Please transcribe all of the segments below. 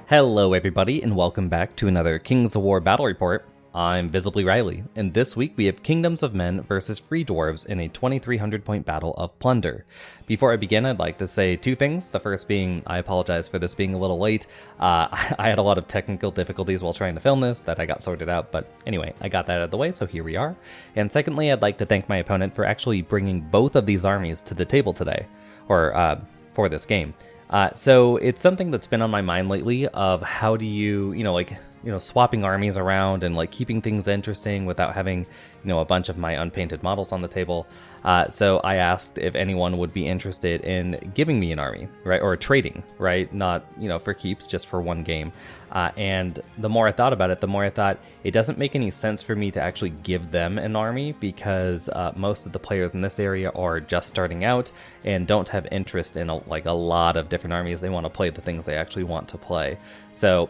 Hello everybody and welcome back to another Kings of War battle report. I'm Visibly Riley, and this week we have Kingdoms of Men versus Free Dwarves in a 2300 point battle of Plunder. Before I begin, I'd like to say two things. The first being, I apologize for this being a little late. I had a lot of technical difficulties while trying to film this that I got sorted out, but anyway, I got that out of the way, so here we are. And secondly, I'd like to thank my opponent for actually bringing both of these armies to the table today, or for this game. So it's something that's been on my mind lately of how do you, swapping armies around and like keeping things interesting without having, a bunch of my unpainted models on the table. So I asked if anyone would be interested in giving me an army, right? Or trading, right? Not, for keeps, just for one game. And the more I thought about it, the more I thought it doesn't make any sense for me to actually give them an army because most of the players in this area are just starting out and don't have interest in a lot of different armies. They want to play the things they actually want to play. So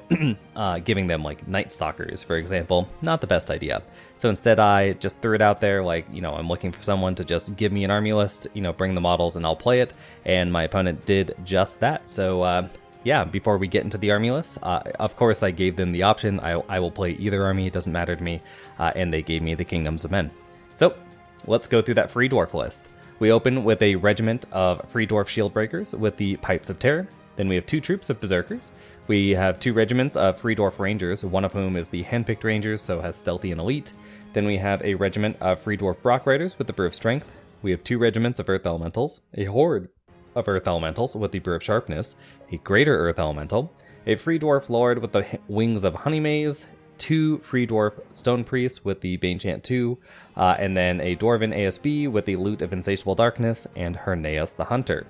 giving them like Night Stalkers, for example, not the best idea. So instead I just threw it out there like, I'm looking for someone to just give me an army list, bring the models and I'll play it. And my opponent did just that. So yeah, before we get into the army list, of course I gave them the option. I will play either army, it doesn't matter to me. And they gave me the Kingdoms of Men. So let's go through that Free Dwarf list. We open with a regiment of Free Dwarf Shield Breakers with the Pipes of Terror. Then we have two troops of Berserkers. We have two regiments of Free Dwarf Rangers, one of whom is the Handpicked Rangers, so has Stealthy and Elite. Then we have a regiment of Free Dwarf Brock Riders with the Brew of Strength. We have two regiments of Earth Elementals, a horde of Earth Elementals with the Brew of Sharpness, a Greater Earth Elemental, a Free Dwarf Lord with the Wings of Honey Maze, two Free Dwarf Stone Priests with the Banechant 2, and then a Dwarven ASB with the Loot of Insatiable Darkness, and Herneas the Hunter.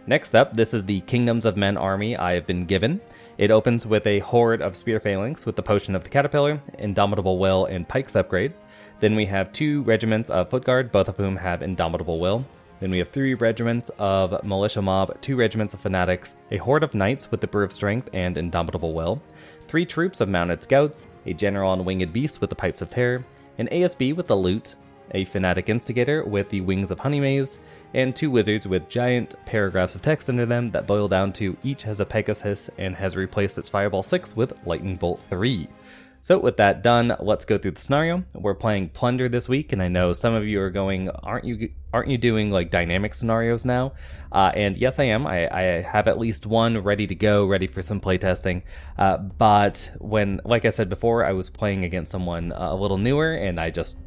Next up, this is the Kingdoms of Men army I have been given. It opens with a horde of Spear Phalanx with the Potion of the Caterpillar, Indomitable Will, and Pike's Upgrade. Then we have two regiments of Foot Guard, both of whom have Indomitable Will. Then we have three regiments of Militia Mob, two regiments of Fanatics, a horde of Knights with the Brew of Strength and Indomitable Will, three troops of Mounted Scouts, a General on Winged Beast with the Pipes of Terror, an ASB with the Loot, a Fanatic Instigator with the Wings of Honey Maze, and two wizards with giant paragraphs of text under them that boil down to each has a Pegasus and has replaced its Fireball 6 with Lightning Bolt 3. So with that done, let's go through the scenario. We're playing Plunder this week, and I know some of you are going, aren't you doing like dynamic scenarios now? And yes, I am. I have at least one ready to go, ready for some playtesting. But when, like I said before, I was playing against someone a little newer, and I just,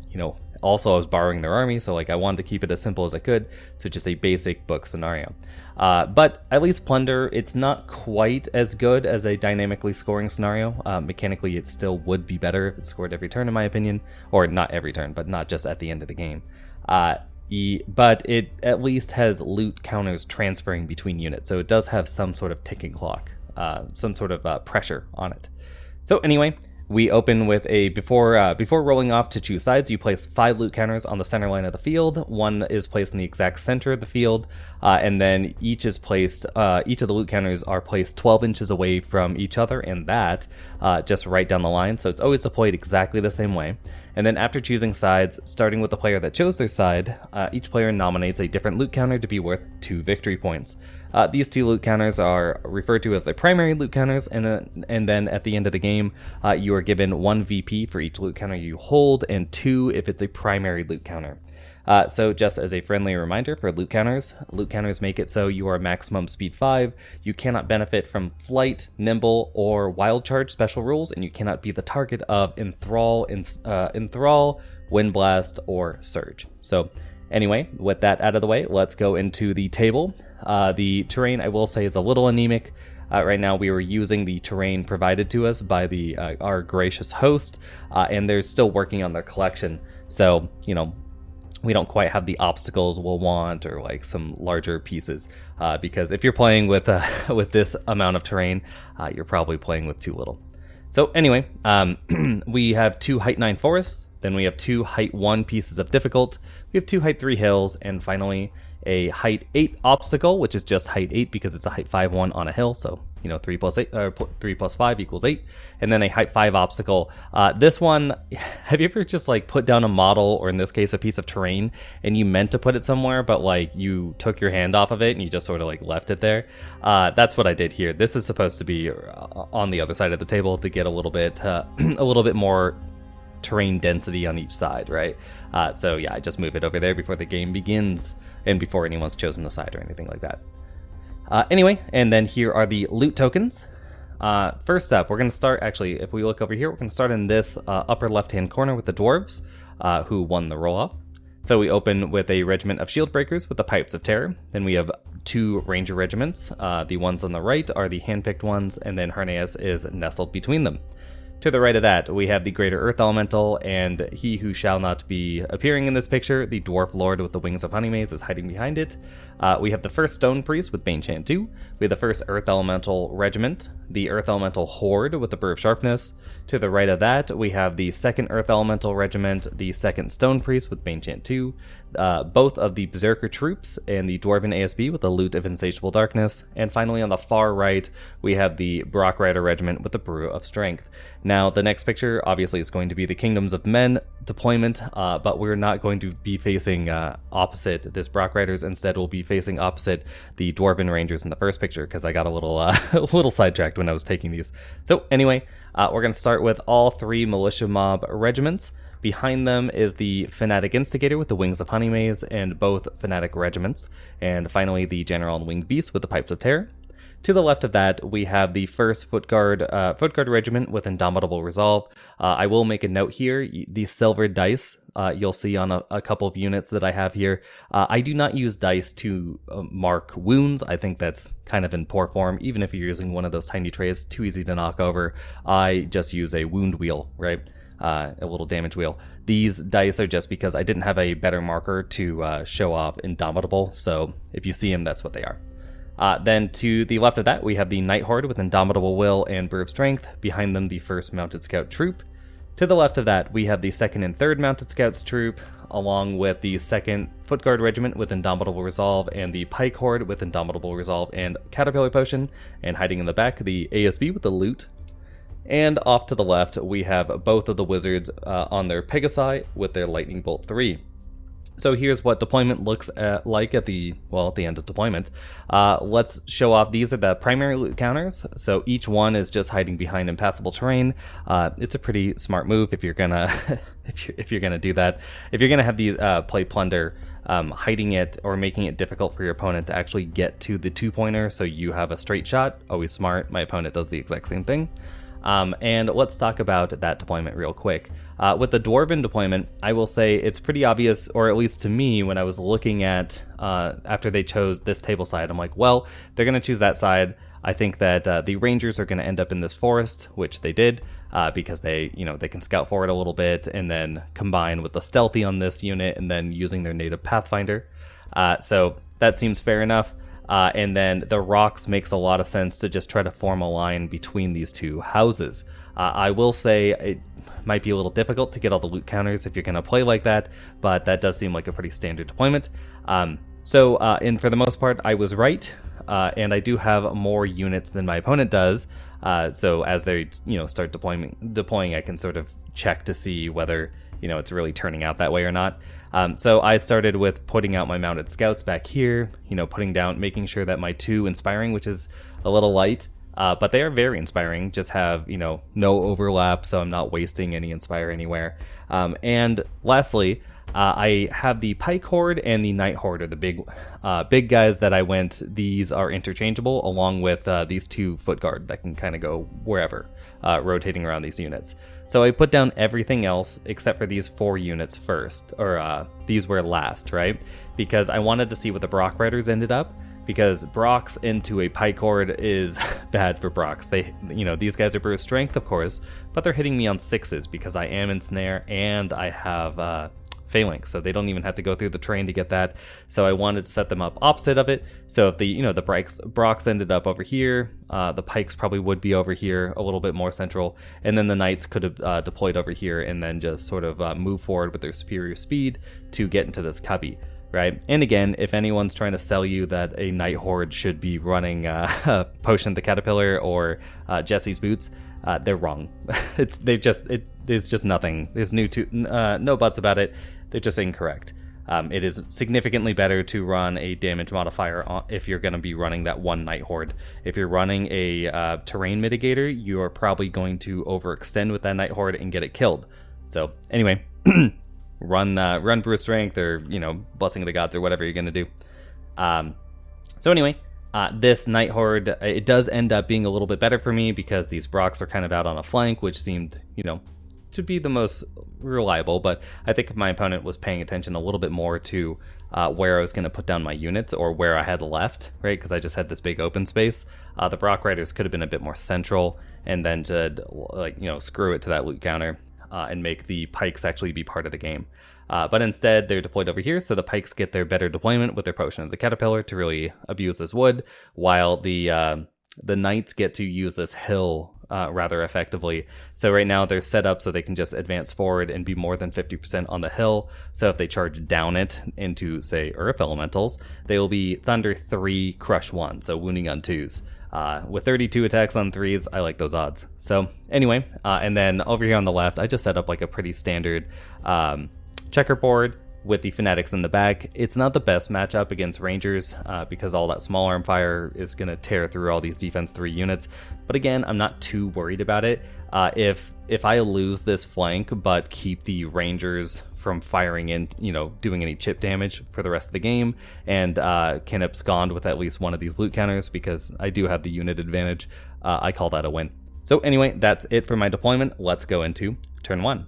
also I was borrowing their army, so like I wanted to keep it as simple as I could, so just a basic book scenario. But at least Plunder, it's not quite as good as a dynamically scoring scenario. Mechanically, it still would be better if it scored every turn, in my opinion. Or not every turn, but not just at the end of the game. But it at least has loot counters transferring between units, so it does have some sort of ticking clock, some sort of pressure on it. So anyway, we open with a, before rolling off to choose sides, you place 5 loot counters on the center line of the field. One is placed in the exact center of the field, and then each of the loot counters are placed 12 inches away from each other, and that just right down the line, so it's always deployed exactly the same way. And then after choosing sides, starting with the player that chose their side, each player nominates a different loot counter to be worth 2 victory points. These 2 loot counters are referred to as the primary loot counters, and then at the end of the game, you are given 1 VP for each loot counter you hold, and 2 if it's a primary loot counter. So just as a friendly reminder for loot counters make it so you are maximum speed 5, you cannot benefit from flight, nimble, or wild charge special rules, and you cannot be the target of enthrall, wind blast, or surge. So anyway, with that out of the way, let's go into the table. The terrain, I will say, is a little anemic. Right now we were using the terrain provided to us by our gracious host, and they're still working on their collection. So, we don't quite have the obstacles we'll want or like some larger pieces, because if you're playing with this amount of terrain, you're probably playing with too little. So anyway, we have 2 height 9 forests, then we have 2 height 1 pieces of difficult, we have 2 height 3 hills, and finally a height 8 obstacle, which is just height 8 because it's a height 5 one on a hill, so you know, 3 plus 8 or 3 plus 5 equals 8, and then a height 5 obstacle. This one, have you ever just like put down a model, or in this case a piece of terrain, and you meant to put it somewhere but like you took your hand off of it and you just sort of like left it there? That's what I did here. This is supposed to be on the other side of the table to get a little bit more terrain density on each side, right? So yeah, I just move it over there before the game begins and before anyone's chosen a side or anything like that. Anyway, and then here are the loot tokens. First up, we're going to start, actually, if we look over here, we're going to start in this upper left-hand corner with the Dwarves, who won the roll-off. So we open with a regiment of shield breakers with the Pipes of Terror. Then we have 2 ranger regiments. The ones on the right are the handpicked ones, and then Harneas is nestled between them. To the right of that, we have the Greater Earth Elemental, and he who shall not be appearing in this picture, the Dwarf Lord with the Wings of Honeymaze, is hiding behind it. We have the first Stone Priest with Banechant 2. We have the first Earth Elemental Regiment, the Earth Elemental Horde with the Brew of Sharpness. To the right of that, we have the second Earth Elemental Regiment, the second Stone Priest with Banechant 2, both of the Berserker Troops, and the Dwarven ASB with the Loot of Insatiable Darkness. And finally, on the far right, we have the Brock Rider Regiment with the Brew of Strength. Now, the next picture, obviously, is going to be the Kingdoms of Men deployment, but we're not going to be facing opposite this Brock Riders. Instead, we'll be facing opposite the Dwarven Rangers in the first picture, because I got a little little sidetracked when I was taking these. So anyway, we're going to start with all 3 Militia Mob Regiments. Behind them is the Fanatic Instigator with the Wings of Honeymaze and both Fanatic Regiments. And finally, the General and Winged Beast with the Pipes of Terror. To the left of that, we have the first Foot Guard Regiment with Indomitable Resolve. I will make a note here, the silver dice you'll see on a couple of units that I have here. I do not use dice to mark wounds. I think that's kind of in poor form. Even if you're using one of those tiny trays, too easy to knock over. I just use a wound wheel, right? A little damage wheel. These dice are just because I didn't have a better marker to show off Indomitable, so if you see them, that's what they are. Then to the left of that, we have the Night Horde with Indomitable Will and Brew of Strength. Behind them, the first Mounted Scout Troop. To the left of that, we have the second and third Mounted Scouts Troop, along with the second Foot Guard Regiment with Indomitable Resolve and the Pike Horde with Indomitable Resolve and Caterpillar Potion. And hiding in the back, the ASB with the Loot. And off to the left, we have both of the Wizards on their Pegasi with their Lightning Bolt 3. So here's what deployment looks like at the end of deployment. Let's show off, these are the primary loot counters. So each one is just hiding behind impassable terrain. It's a pretty smart move if you're gonna if you're gonna do that. If you're gonna have the play Plunder, hiding it or making it difficult for your opponent to actually get to the 2-pointer so you have a straight shot, always smart. My opponent does the exact same thing. And let's talk about that deployment real quick. With the Dwarven deployment, I will say it's pretty obvious, or at least to me, when I was looking at, after they chose this table side, I'm like, well, they're going to choose that side. I think that the Rangers are going to end up in this forest, which they did, because they can scout forward a little bit and then combine with the stealthy on this unit and then using their native Pathfinder. So that seems fair enough. And then the rocks makes a lot of sense to just try to form a line between these two houses. I will say it might be a little difficult to get all the loot counters if you're going to play like that, but that does seem like a pretty standard deployment. And for the most part, I was right, and I do have more units than my opponent does. So as they start deploying, I can sort of check to see whether it's really turning out that way or not. So I started with putting out my mounted scouts back here, making sure that my 2 inspiring, which is a little light, but they are very inspiring, just have, no overlap, so I'm not wasting any inspire anywhere. And lastly, I have the Pike Horde and the Night Horde are the big guys that I went. These are interchangeable along with these 2 Foot Guard that can kind of go wherever, rotating around these units. So I put down everything else except for these 4 units first, or these were last, right? Because I wanted to see what the Brock Riders ended up, because Brocks into a Pike Horde is bad for Brocks. They, these guys are Brew of Strength, of course, but they're hitting me on 6s because I am in Snare and I have Phalanx, so they don't even have to go through the terrain to get that. So I wanted to set them up opposite of it. So if the Brocks ended up over here, the Pikes probably would be over here, a little bit more central, and then the Knights could have deployed over here and then just sort of move forward with their superior speed to get into this cubby. right? And again, if anyone's trying to sell you that a Knight Horde should be running Potion the Caterpillar or Jesse's Boots, they're wrong. There's just nothing. There's no buts about it. They're just incorrect. It is significantly better to run a damage modifier if you're going to be running that one Knight Horde. If you're running a terrain mitigator, you are probably going to overextend with that Knight Horde and get it killed. So anyway, run Brew Strength or, Blessing of the Gods or whatever you're going to do. So anyway, this Knight Horde, it does end up being a little bit better for me because these Brocs are kind of out on a flank, which seemed, to be the most reliable, but I think my opponent was paying attention a little bit more to where I was going to put down my units or where I had left, right? Because I just had this big open space. The Brock Riders could have been a bit more central and then to, screw it to that loot counter and make the Pikes actually be part of the game. But instead, they're deployed over here, so the Pikes get their better deployment with their Potion of the Caterpillar to really abuse this wood, while the Knights get to use this hill rather effectively. So right now they're set up so they can just advance forward and be more than 50% on the hill. So if they charge down it into, say, Earth Elementals, they will be Thunder 3, Crush 1, so wounding on 2s. With 32 attacks on 3s, I like those odds. So anyway, and then over here on the left, I just set up like a pretty standard checkerboard with the Fanatics in the back. It's not the best matchup against Rangers because all that small arm fire is going to tear through all these defense 3 units. But again, I'm not too worried about it. If I lose this flank but keep the Rangers from firing in, doing any chip damage for the rest of the game and can abscond with at least one of these loot counters because I do have the unit advantage, I call that a win. So anyway, that's it for my deployment. Let's go into turn 1.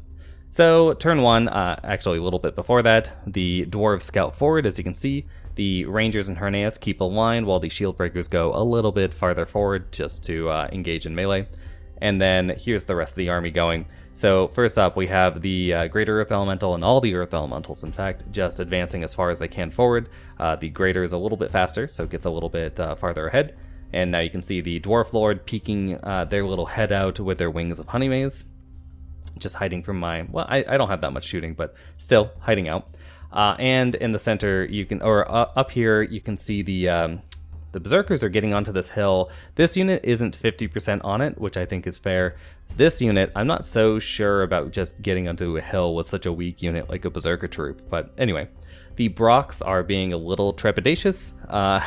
So turn 1, actually a little bit before that, the Dwarves scout forward, as you can see. The Rangers and Herneas keep a line while the Shield Breakers go a little bit farther forward just to engage in melee. And then here's the rest of the army going. So first up, we have the Greater Earth Elemental and all the Earth Elementals, in fact, just advancing as far as they can forward. The Greater is a little bit faster, so it gets a little bit farther ahead. And now you can see the Dwarf Lord peeking their little head out with their wings of honey maze. Just hiding from my, I don't have that much shooting, but still hiding out. And in the center, you can, or up here, you can see the Berserkers are getting onto this hill. This unit isn't 50% on it, which I think is fair. This unit, I'm not so sure about just getting onto a hill with such a weak unit like a Berserker troop. But anyway, the Brocs are being a little trepidatious,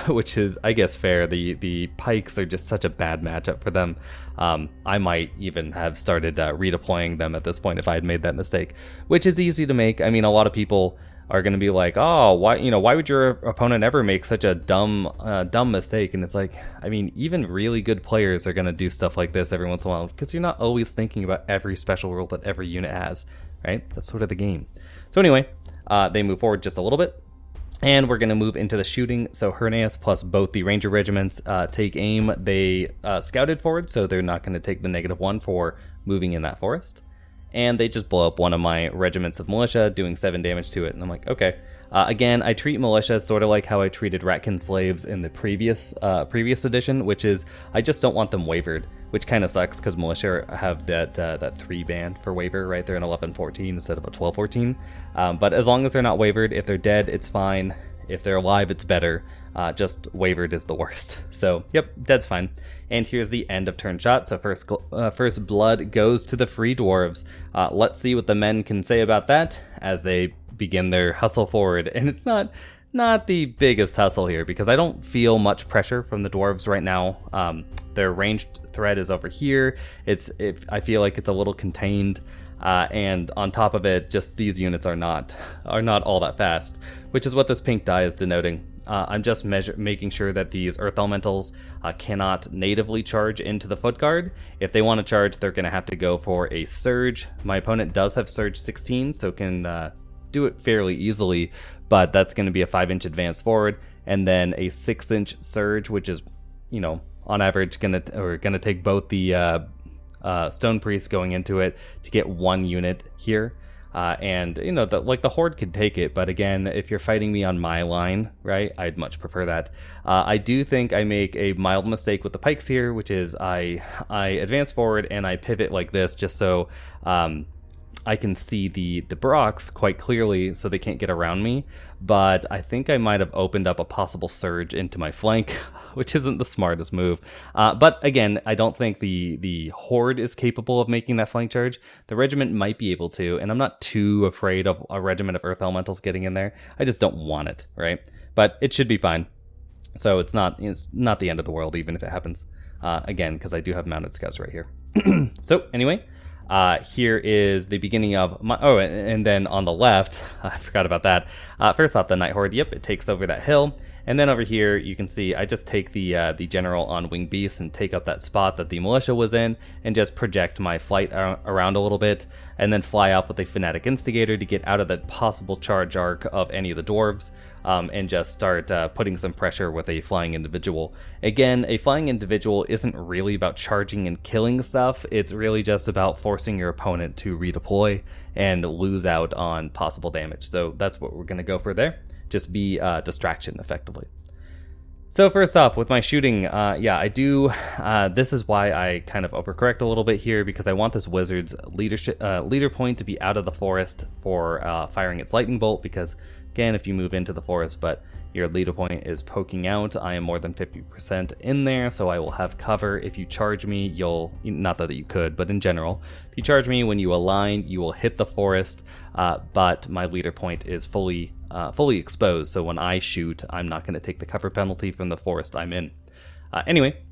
which is, I guess, fair. The Pikes are just such a bad matchup for them. I might even have started redeploying them at this point if I had made that mistake, which is easy to make. I mean, a lot of people are going to be like, oh, why would your opponent ever make such a dumb mistake? And it's like, I mean, even really good players are going to do stuff like this every once in a while because you're not always thinking about every special rule that every unit has, right? That's sort of the game. So anyway, they move forward just a little bit. And we're going to move into the shooting. So Herneas plus both the Ranger regiments take aim. They scouted forward, so they're not going to take the -1 for moving in that forest. And they just blow up one of my regiments of militia, doing 7 damage to it. And I'm like, okay. Again, I treat militia sort of like how I treated Ratkin slaves in the previous edition, which is I just don't want them wavered, which kind of sucks because militia have that 3 ban for waver, right? They're an 11-14 instead of a 12-14. But as long as they're not wavered, if they're dead, it's fine. If they're alive, it's better. Just wavered is the worst. So, yep, dead's fine. And here's the end of turn shot. So first blood goes to the Free Dwarves. Let's see what the men can say about that as they begin their hustle forward. And it's not the biggest hustle here because I don't feel much pressure from the Dwarves right now. Their ranged threat is over here. I feel like it's a little contained. And on top of it, just these units are not all that fast, which is what this pink die is denoting. I'm just making sure that these Earth Elementals cannot natively charge into the foot guard. If they want to charge, they're going to have to go for a Surge. My opponent does have Surge 16, so can do it fairly easily, but that's going to be a 5-inch advance forward, and then a 6-inch Surge, which is, on average, going to take both the Stone Priest going into it to get 1 unit here. And the Horde could take it, but again, if you're fighting me on my line, right, I'd much prefer that. I do think I make a mild mistake with the Pikes here, which is I advance forward and I pivot like this just so I can see the Brocks quite clearly, so they can't get around me. But I think I might have opened up a possible surge into my flank, which isn't the smartest move. But again, I don't think the Horde is capable of making that flank charge. The regiment might be able to, and I'm not too afraid of a regiment of Earth Elementals getting in there. I just don't want it, right? But it should be fine. So it's not the end of the world, even if it happens. Again, because I do have mounted scouts right here. So anyway, here is the beginning of my... Oh, and then on the left, I forgot about that. First off, the Night Horde, yep, it takes over that hill. And then over here, you can see I just take the general on winged beasts and take up that spot that the militia was in and just project my flight around a little bit and then fly up with a Fanatic Instigator to get out of the possible charge arc of any of the dwarves. And just start putting some pressure with a flying individual. Again, a flying individual isn't really about charging and killing stuff. It's really just about forcing your opponent to redeploy and lose out on possible damage. So that's what we're going to go for there. Just be distraction, effectively. So first off, with my shooting, yeah, I do... this is why I kind of overcorrect a little bit here, because I want this wizard's leader point to be out of the forest for firing its lightning bolt, because... Again, if you move into the forest, but your leader point is poking out, I am more than 50% in there, so I will have cover. If you charge me, not that you could, but in general, if you charge me when you align, you will hit the forest, but my leader point is fully exposed, so when I shoot, I'm not going to take the cover penalty from the forest I'm in. Anyway,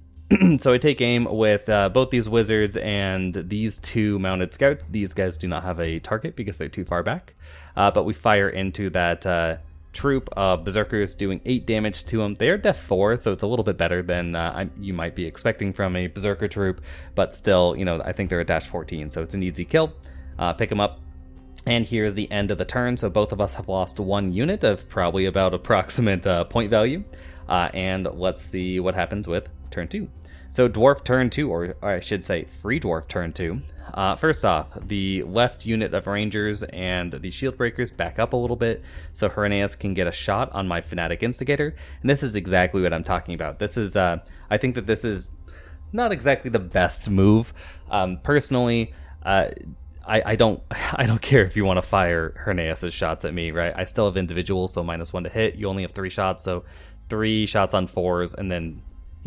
so I take aim with both these wizards and these two mounted scouts. These guys do not have a target because they're too far back. But we fire into that troop of berserkers, doing 8 damage to them. They are def 4, so it's a little bit better than you might be expecting from a berserker troop. But still, I think they're a dash 14, so it's an easy kill. Pick them up. And here's the end of the turn, so both of us have lost 1 unit of probably about approximate point value. And let's see what happens with turn 2. So Dwarf turn 2, or I should say Free Dwarf turn 2. First off, the left unit of Rangers and the Shield Breakers back up a little bit so Hyrneas can get a shot on my Fanatic Instigator. And this is exactly what I'm talking about. This is, I think that this is not exactly the best move. Personally, I don't care if you want to fire Hyrneas' shots at me, right? I still have individuals, so -1 to hit. You only have 3 shots, so 3 shots on 4s, and then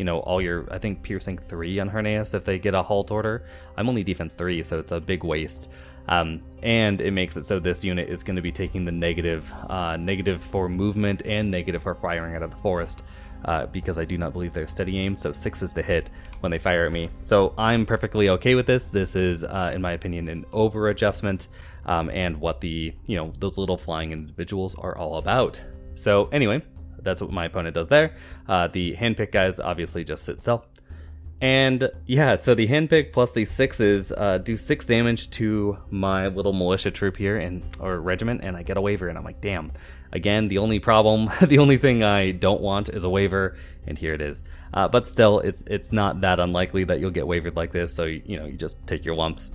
all your, I think, piercing 3 on Hyrneas if they get a halt order. I'm only defense 3, so it's a big waste. And it makes it so this unit is going to be taking the negative for movement and negative for firing out of the forest, because I do not believe they're steady aim, so 6s to hit when they fire at me. So I'm perfectly okay with this. This is, in my opinion, an over adjustment, and what the, those little flying individuals are all about. So anyway, that's what my opponent does there. The handpick guys obviously just sit still. And yeah, so the handpick plus the 6s do 6 damage to my little militia troop here, or regiment, and I get a waiver, and I'm like, damn. Again, the only problem, the only thing I don't want is a waiver, and here it is. But still, it's not that unlikely that you'll get wavered like this, so you just take your lumps.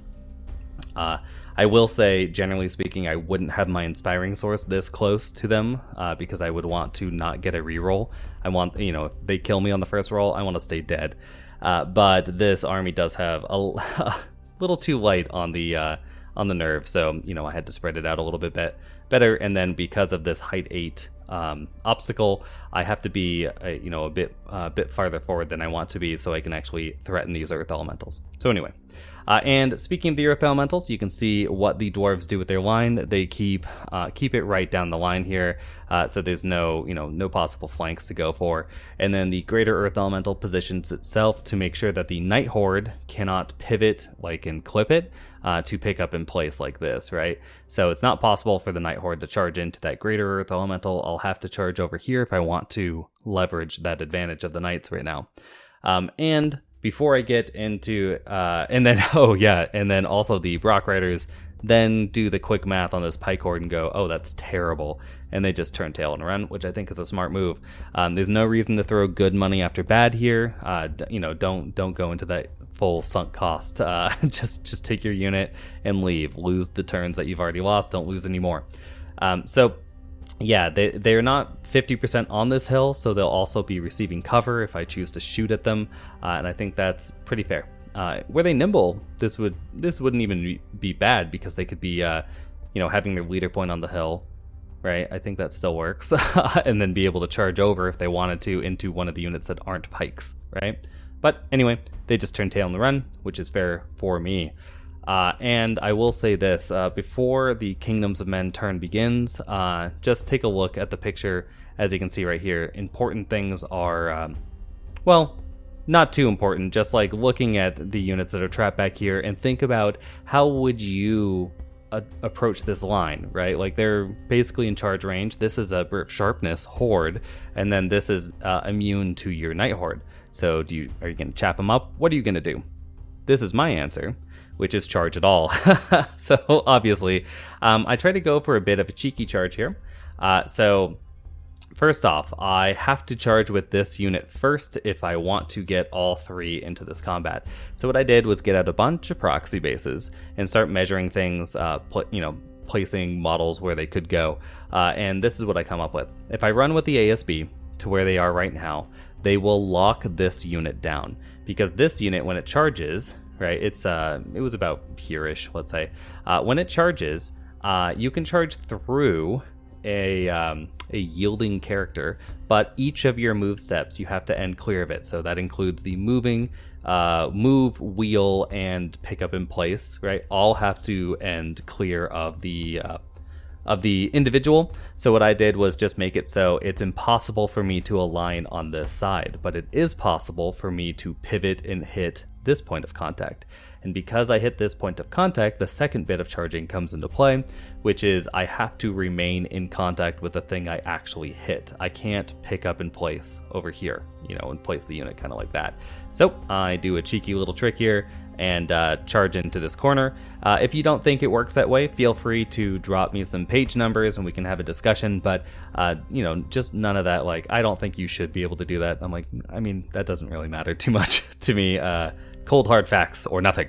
I will say, generally speaking, I wouldn't have my Inspiring Source this close to them, because I would want to not get a reroll. I want, if they kill me on the first roll, I want to stay dead. But this army does have a little too light on the nerve, so I had to spread it out a little bit better. And then because of this height 8 obstacle, I have to be a bit farther forward than I want to be, so I can actually threaten these Earth Elementals. So anyway. And speaking of the Earth Elementals, you can see what the Dwarves do with their line. They keep it right down the line here, so there's no possible flanks to go for. And then the Greater Earth Elemental positions itself to make sure that the Night Horde cannot pivot, and clip it, to pick up in place like this, right? So it's not possible for the Night Horde to charge into that Greater Earth Elemental. I'll have to charge over here if I want to leverage that advantage of the Knights right now. And before I get into, and then also the Brock Riders then do the quick math on this Pike Horde and go, oh, that's terrible, and they just turn tail and run, which I think is a smart move. There's no reason to throw good money after bad here. Don't go into that full sunk cost. Just take your unit and leave. Lose the turns that you've already lost. Don't lose any more. So yeah, they're not 50% on this hill, so they'll also be receiving cover if I choose to shoot at them, and I think that's pretty fair. Were they nimble, this wouldn't even be bad, because they could be having their leader point on the hill, right? I think that still works. And then be able to charge over if they wanted to into one of the units that aren't pikes, right? But anyway, they just turn tail on the run, which is fair for me. And I will say this, before the Kingdoms of Men turn begins, just take a look at the picture. As you can see right here, important things are, well, not too important, just like looking at the units that are trapped back here and think about how would you approach this line, right? Like, they're basically in charge range. This is a Brute Sharpness Horde, and then this is immune to your Night Horde. So are you going to chap them up? What are you going to do? This is my answer, which is charge it all. So obviously, I try to go for a bit of a cheeky charge here. So first off, I have to charge with this unit first if I want to get all three into this combat. So what I did was get out a bunch of proxy bases and start measuring things, placing models where they could go. And this is what I come up with. If I run with the ASB to where they are right now, they will lock this unit down, because this unit, when it charges, right, it was about here-ish, let's say. When it charges, you can charge through a yielding character, but each of your move steps you have to end clear of it. So that includes the moving, move, wheel, and pick up in place, right? All have to end clear of the individual. So what I did was just make it so it's impossible for me to align on this side, but it is possible for me to pivot and hit this point of contact. And because I hit this point of contact, the second bit of charging comes into play, which is I have to remain in contact with the thing I actually hit. I can't pick up in place over here, and place the unit kind of like that. So I do a cheeky little trick here and charge into this corner. If you don't think it works that way, feel free to drop me some page numbers and we can have a discussion, but just none of that, like, I don't think you should be able to do that. I'm like, I mean, that doesn't really matter too much to me. Cold hard facts or nothing.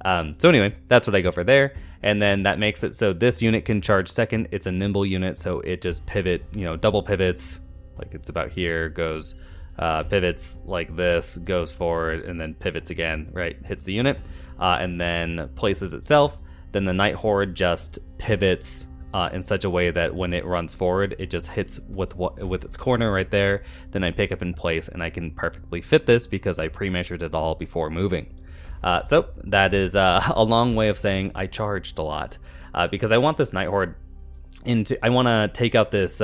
So anyway, that's what I go for there. And then that makes it so this unit can charge second. It's a nimble unit, so it just double pivots, like it's about here, goes pivots like this, goes forward, and then pivots again, right? Hits the unit, and then places itself. Then the Night Horde just pivots in such a way that when it runs forward, it just hits with its corner right there. Then I pick up in place, and I can perfectly fit this because I pre-measured it all before moving. So that is a long way of saying I charged a lot, because I want this Night Horde I want to take out this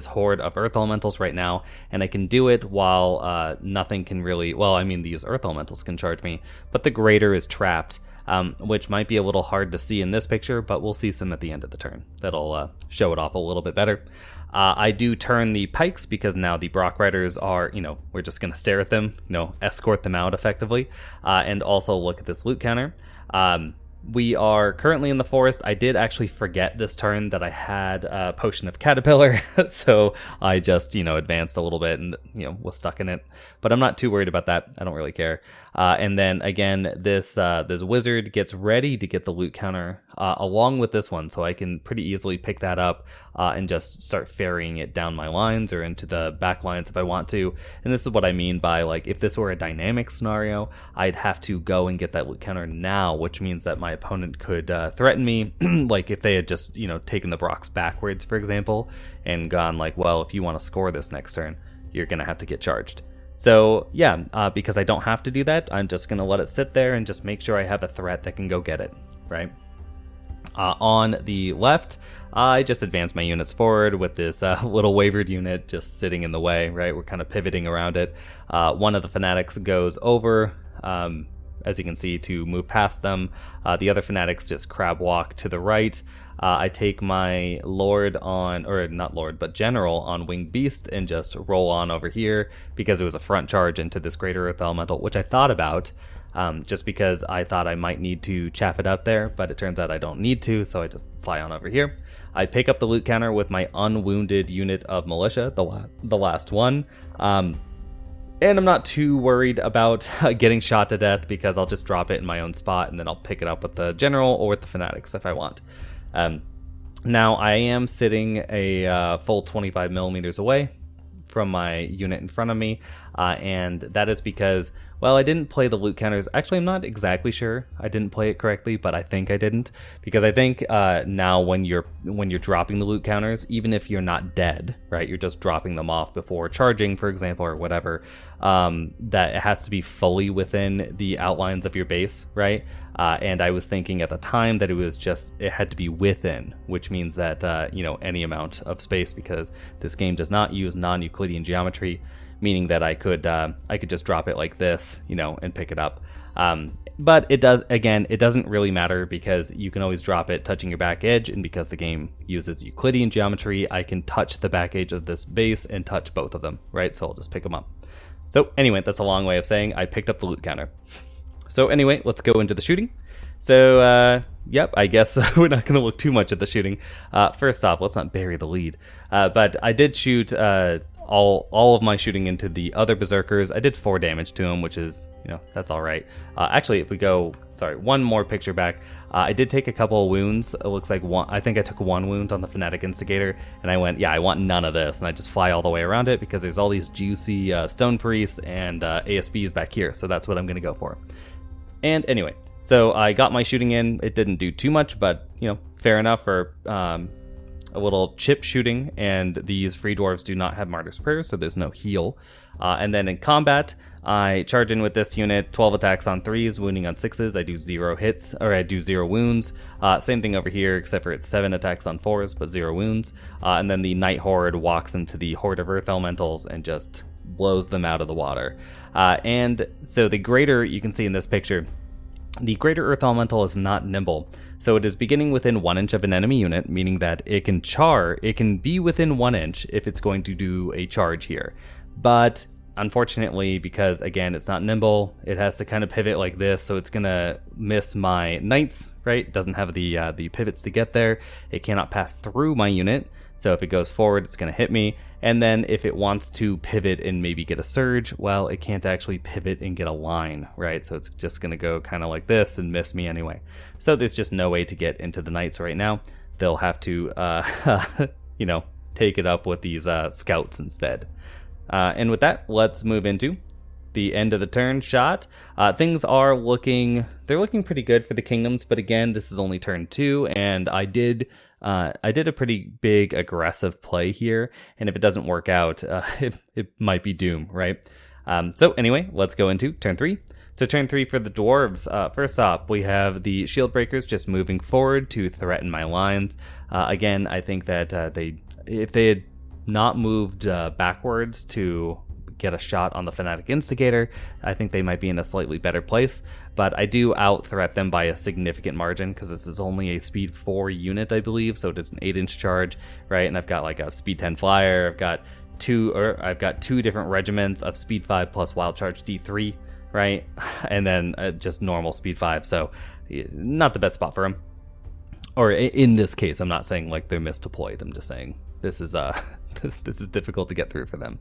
horde of Earth Elementals right now, and I can do it while nothing can really, well, I mean, these Earth Elementals can charge me, but the Greater is trapped, which might be a little hard to see in this picture, but we'll see some at the end of the turn. That'll show it off a little bit better. I do turn the pikes because now the Brock Riders are, we're just going to stare at them, escort them out effectively, and also look at this loot counter. We are currently in the forest. I did actually forget this turn that I had a Potion of Caterpillar, so I just, advanced a little bit and, was stuck in it. But I'm not too worried about that. I don't really care. And then again, this wizard gets ready to get the loot counter along with this one, so I can pretty easily pick that up and just start ferrying it down my lines or into the back lines if I want to. And this is what I mean by, like, if this were a dynamic scenario, I'd have to go and get that loot counter now, which means that my opponent could threaten me, like if they had just, taken the Brocks backwards, for example, and gone like, well, if you want to score this next turn, you're going to have to get charged. So yeah, because I don't have to do that, I'm just going to let it sit there and just make sure I have a threat that can go get it, right? On the left, I just advance my units forward with this little wavered unit just sitting in the way, right? We're kind of pivoting around it. One of the Fanatics goes over, as you can see, to move past them. The other Fanatics just crab walk to the right. I take my Lord on, or not Lord, but General on Winged Beast and just roll on over here because it was a front charge into this Greater Earth Elemental, which I thought about just because I thought I might need to chaff it up there, but it turns out I don't need to, so I just fly on over here. I pick up the loot counter with my unwounded unit of Militia, the last one. And I'm not too worried about getting shot to death because I'll just drop it in my own spot and then I'll pick it up with the General or with the Fanatics if I want. Now I am sitting a full 25 millimeters away from my unit in front of me, and that is because Well, I didn't play the loot counters. Actually, I'm not exactly sure. I didn't play it correctly, but I think I didn't, because I think now when you're dropping the loot counters, even if you're not dead, right, you're just dropping them off before charging, for example, or whatever, that it has to be fully within the outlines of your base, right? And I was thinking at the time that it had to be within, which means that any amount of space, because this game does not use non-Euclidean geometry, meaning that I could just drop it like this, and pick it up. But it doesn't really matter, because you can always drop it touching your back edge, and because the game uses Euclidean geometry, I can touch the back edge of this base and touch both of them, right? So I'll just pick them up. So anyway, that's a long way of saying I picked up the loot counter. So anyway, let's go into the shooting. So, yep, I guess we're not going to look too much at the shooting. First off, let's not bury the lead. But I did shoot all of my shooting into the other berserkers. I did 4 damage to them, which is, that's all right. Actually, if we go, one more picture back, I did take a couple of wounds. It looks like I think I took 1 wound on the Fanatic Instigator, and I went, I want none of this, and I just fly all the way around it, because there's all these juicy Stone Priests and ASBs back here, so that's what I'm going to go for. And anyway, so I got my shooting in. It didn't do too much, but, fair enough for a little chip shooting, and these free dwarves do not have Martyr's Prayer, so there's no heal. And then in combat, I charge in with this unit, 12 attacks on 3s, wounding on 6s. I do 0 hits, or I do 0 wounds. Same thing over here, except for it's 7 attacks on 4s, but 0 wounds. And then the Night Horde walks into the Horde of Earth Elementals and just blows them out of the water. And so the greater, you can see in this picture, the greater Earth Elemental is not nimble. So it is beginning within 1 inch of an enemy unit, meaning that it can be within 1 inch if it's going to do a charge here. But unfortunately, because again, it's not nimble, it has to kind of pivot like this, so it's gonna miss my knights, right? It doesn't have the pivots to get there. It cannot pass through my unit. So if it goes forward, it's going to hit me. And then if it wants to pivot and maybe get a surge, well, it can't actually pivot and get a line, right? So it's just going to go kind of like this and miss me anyway. So there's just no way to get into the knights right now. They'll have to, take it up with these scouts instead. And with that, let's move into the end of the turn shot. Things are looking pretty good for the kingdoms, but again, this is only turn 2, and I did a pretty big aggressive play here, and if it doesn't work out, it might be doom, right? So anyway, let's go into turn 3. So turn 3 for the dwarves. First off, we have the shield breakers just moving forward to threaten my lines. Again, I think that if they had not moved backwards to get a shot on the Fanatic Instigator, I think they might be in a slightly better place, but I do out-threat them by a significant margin, because this is only a speed 4 unit, I believe, so it's an 8-inch charge, right? And I've got like a speed 10 flyer, I've got two different regiments of speed 5 plus wild charge D3, right? And then just normal speed 5, so not the best spot for them. Or in this case, I'm not saying like they're misdeployed, I'm just saying this is this is difficult to get through for them.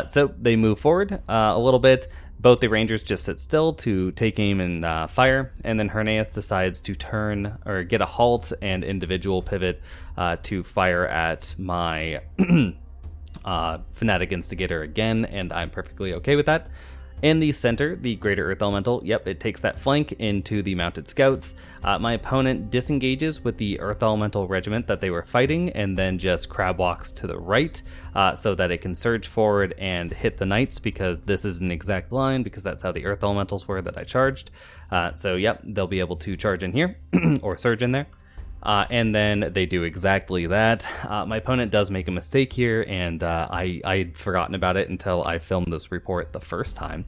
So they move forward a little bit. Both the rangers just sit still to take aim and fire, and then Herneas decides to turn or get a halt and individual pivot to fire at my Fanatic Instigator again, and I'm perfectly okay with that. In the center, the Greater Earth Elemental, it takes that flank into the mounted scouts. My opponent disengages with the Earth Elemental regiment that they were fighting, and then just crab walks to the right so that it can surge forward and hit the knights, because this is an exact line, because that's how the Earth Elementals were that I charged. They'll be able to charge in here, or surge in there. And then they do exactly that. My opponent does make a mistake here, and I'd forgotten about it until I filmed this report the first time,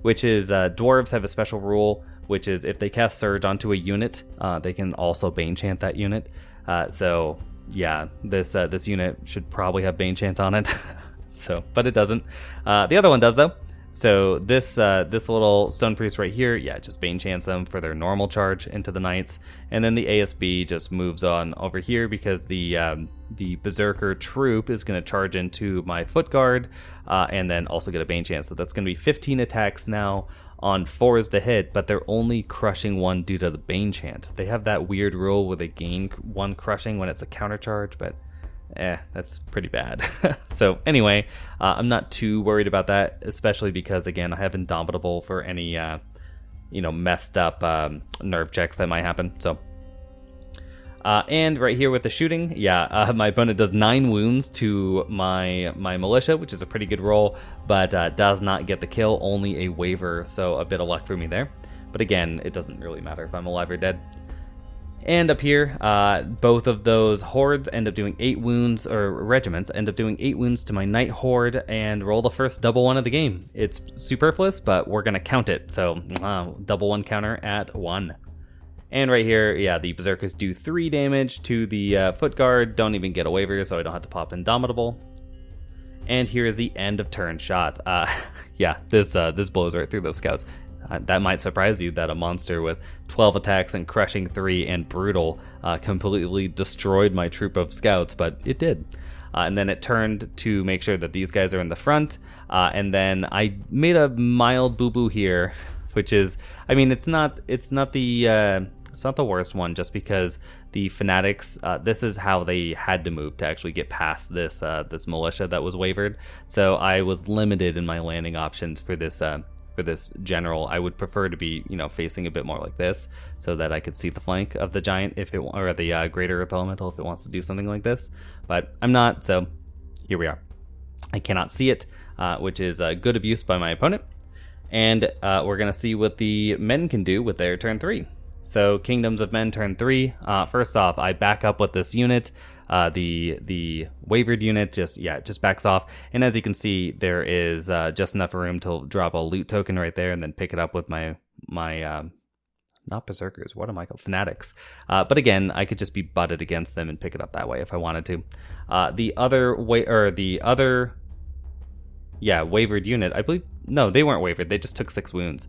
which is dwarves have a special rule, which is if they cast Surge onto a unit, they can also Bane Chant that unit. This unit should probably have Bane Chant on it, but it doesn't. The other one does, though. So this little Stone Priest right here, just Bane Chants them for their normal charge into the Knights, and then the ASB just moves on over here because the Berserker troop is going to charge into my Foot Guard, and then also get a Bane Chant. So that's going to be 15 attacks now on 4s to hit, but they're only crushing 1 due to the Bane Chant. They have that weird rule where they gain 1 crushing when it's a counter charge, but That's pretty bad. So anyway, I'm not too worried about that, especially because, again, I have Indomitable for any, messed up nerve checks that might happen. So, and right here with the shooting, my opponent does 9 wounds to my militia, which is a pretty good roll, but does not get the kill, only a waiver, so a bit of luck for me there. But again, it doesn't really matter if I'm alive or dead. And up here, both of those hordes end up doing 8 wounds, or regiments end up doing 8 wounds to my knight horde and roll the first double one of the game. It's superfluous, but we're going to count it. So double 1 counter at 1. And right here, the berserkers do 3 damage to the foot guard. Don't even get a waiver, so I don't have to pop Indomitable. And here is the end of turn shot. This blows right through those scouts. That might surprise you that a monster with 12 attacks and crushing 3 and brutal completely destroyed my troop of scouts, but it did. And then it turned to make sure that these guys are in the front, and then I made a mild boo-boo here, which is, it's not the worst one, just because the fanatics, this is how they had to move to actually get past this militia that was wavered. So I was limited in my landing options for this general. I would prefer to be, facing a bit more like this, so that I could see the flank of the giant or the greater earth elemental if it wants to do something like this. But I'm not, so here we are. I cannot see it, which is good abuse by my opponent. And we're gonna see what the men can do with their turn 3. So Kingdoms of Men turn 3. First off, I back up with this unit. The wavered unit just backs off, and as you can see, there is just enough room to drop a loot token right there, and then pick it up with my not berserkers, what am I called, fanatics. But again, I could just be butted against them and pick it up that way if I wanted to. The other wavered unit, I believe, no, they weren't wavered. They just took 6 wounds.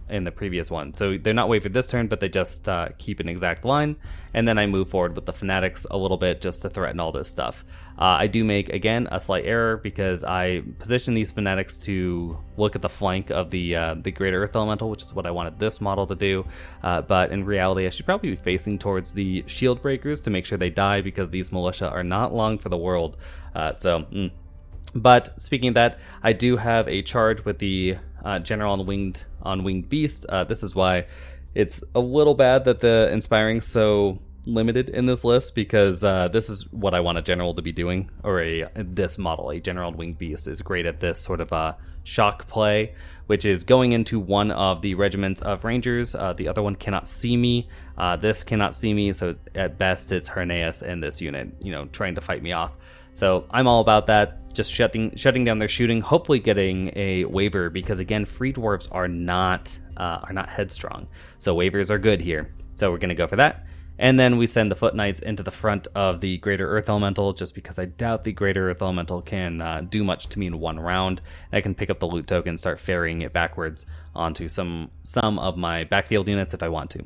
In the previous one, so they're not wavered this turn, but they just keep an exact line, and then I move forward with the fanatics a little bit just to threaten all this stuff. I do make, again, a slight error because I position these fanatics to look at the flank of the greater earth elemental, which is what I wanted this model to do, but in reality I should probably be facing towards the shield breakers to make sure they die, because these militia are not long for the world. But speaking of that, I do have a charge with the general on winged beast. This is why it's a little bad that the inspiring's so limited in this list, because this is what I want a general to be doing, or this model, a general on winged beast, is great at this sort of shock play, which is going into one of the regiments of rangers. The other one cannot see me. This cannot see me, so at best it's Herneas and this unit, trying to fight me off. So I'm all about that, just shutting down their shooting, hopefully getting a waiver, because again, free dwarves are not headstrong, so waivers are good here. So we're gonna go for that, and then we send the foot knights into the front of the greater earth elemental, just because I doubt the greater earth elemental can do much to me in one round. I can pick up the loot token, start ferrying it backwards onto some of my backfield units if I want to.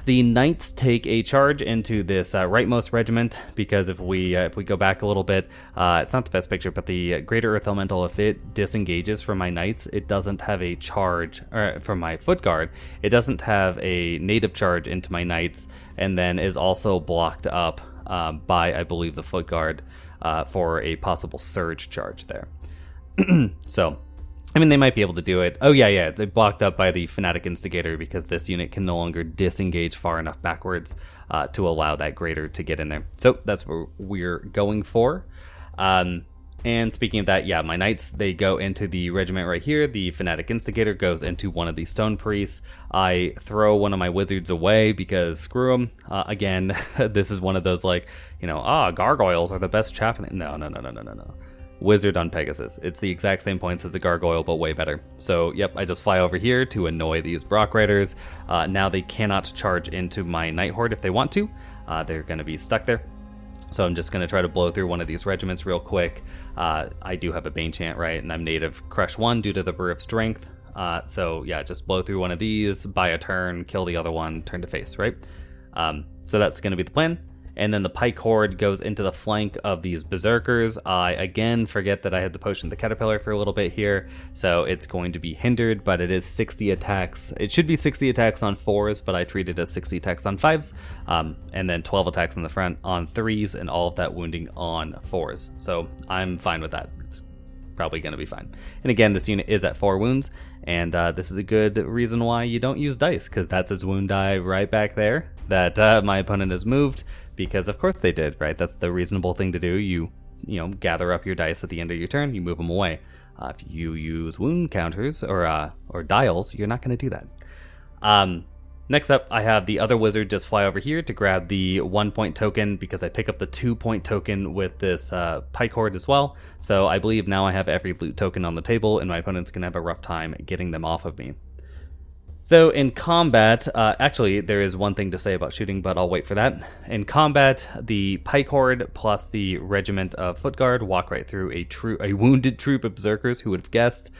The knights take a charge into this rightmost regiment, because if we go back a little bit, it's not the best picture, but the greater earth elemental, if it disengages from my knights, it doesn't have a charge, or from my foot guard, it doesn't have a native charge into my knights, and then is also blocked up by, I believe, the foot guard for a possible surge charge there. So they might be able to do it. Oh, yeah, they blocked up by the Fanatic Instigator, because this unit can no longer disengage far enough backwards to allow that greater to get in there. So that's what we're going for. And speaking of that, my knights, they go into the regiment right here. The Fanatic Instigator goes into one of the Stone Priests. I throw one of my wizards away because screw them. Again, this is one of those gargoyles are the best chaplain. No. Wizard on Pegasus. It's the exact same points as the gargoyle, but way better. So, I just fly over here to annoy these Brock Riders. Now they cannot charge into my Night Horde if they want to. They're going to be stuck there. So I'm just going to try to blow through one of these regiments real quick. I do have a Bane Chant, right? And I'm native Crush 1 due to the Brew of Strength. Just blow through one of these, buy a turn, kill the other one, turn to face, right? So that's going to be the plan. and then the Pike Horde goes into the flank of these Berserkers. I again forget that I had the Potion of the Caterpillar for a little bit here, so it's going to be hindered, but it is 60 attacks. It should be 60 attacks on 4s, but I treat it as 60 attacks on 5s, and then 12 attacks in the front on 3s, and all of that wounding on 4s. So I'm fine with that. It's probably going to be fine. And again, this unit is at 4 wounds, and this is a good reason why you don't use dice, because that's his wound die right back there that my opponent has moved, because of course they did, right? That's the reasonable thing to do. You know, gather up your dice at the end of your turn, you move them away. If you use wound counters or dials, you're not going to do that. Next up, I have the other wizard just fly over here to grab the 1-point token, because I pick up the 2-point token with this Pike Horde as well. So I believe now I have every loot token on the table, and my opponent's going to have a rough time getting them off of me. So in combat, actually there is one thing to say about shooting, but I'll wait for that. In combat, the Pike Horde plus the regiment of Foot Guard walk right through a wounded troop of Berserkers, who would have guessed.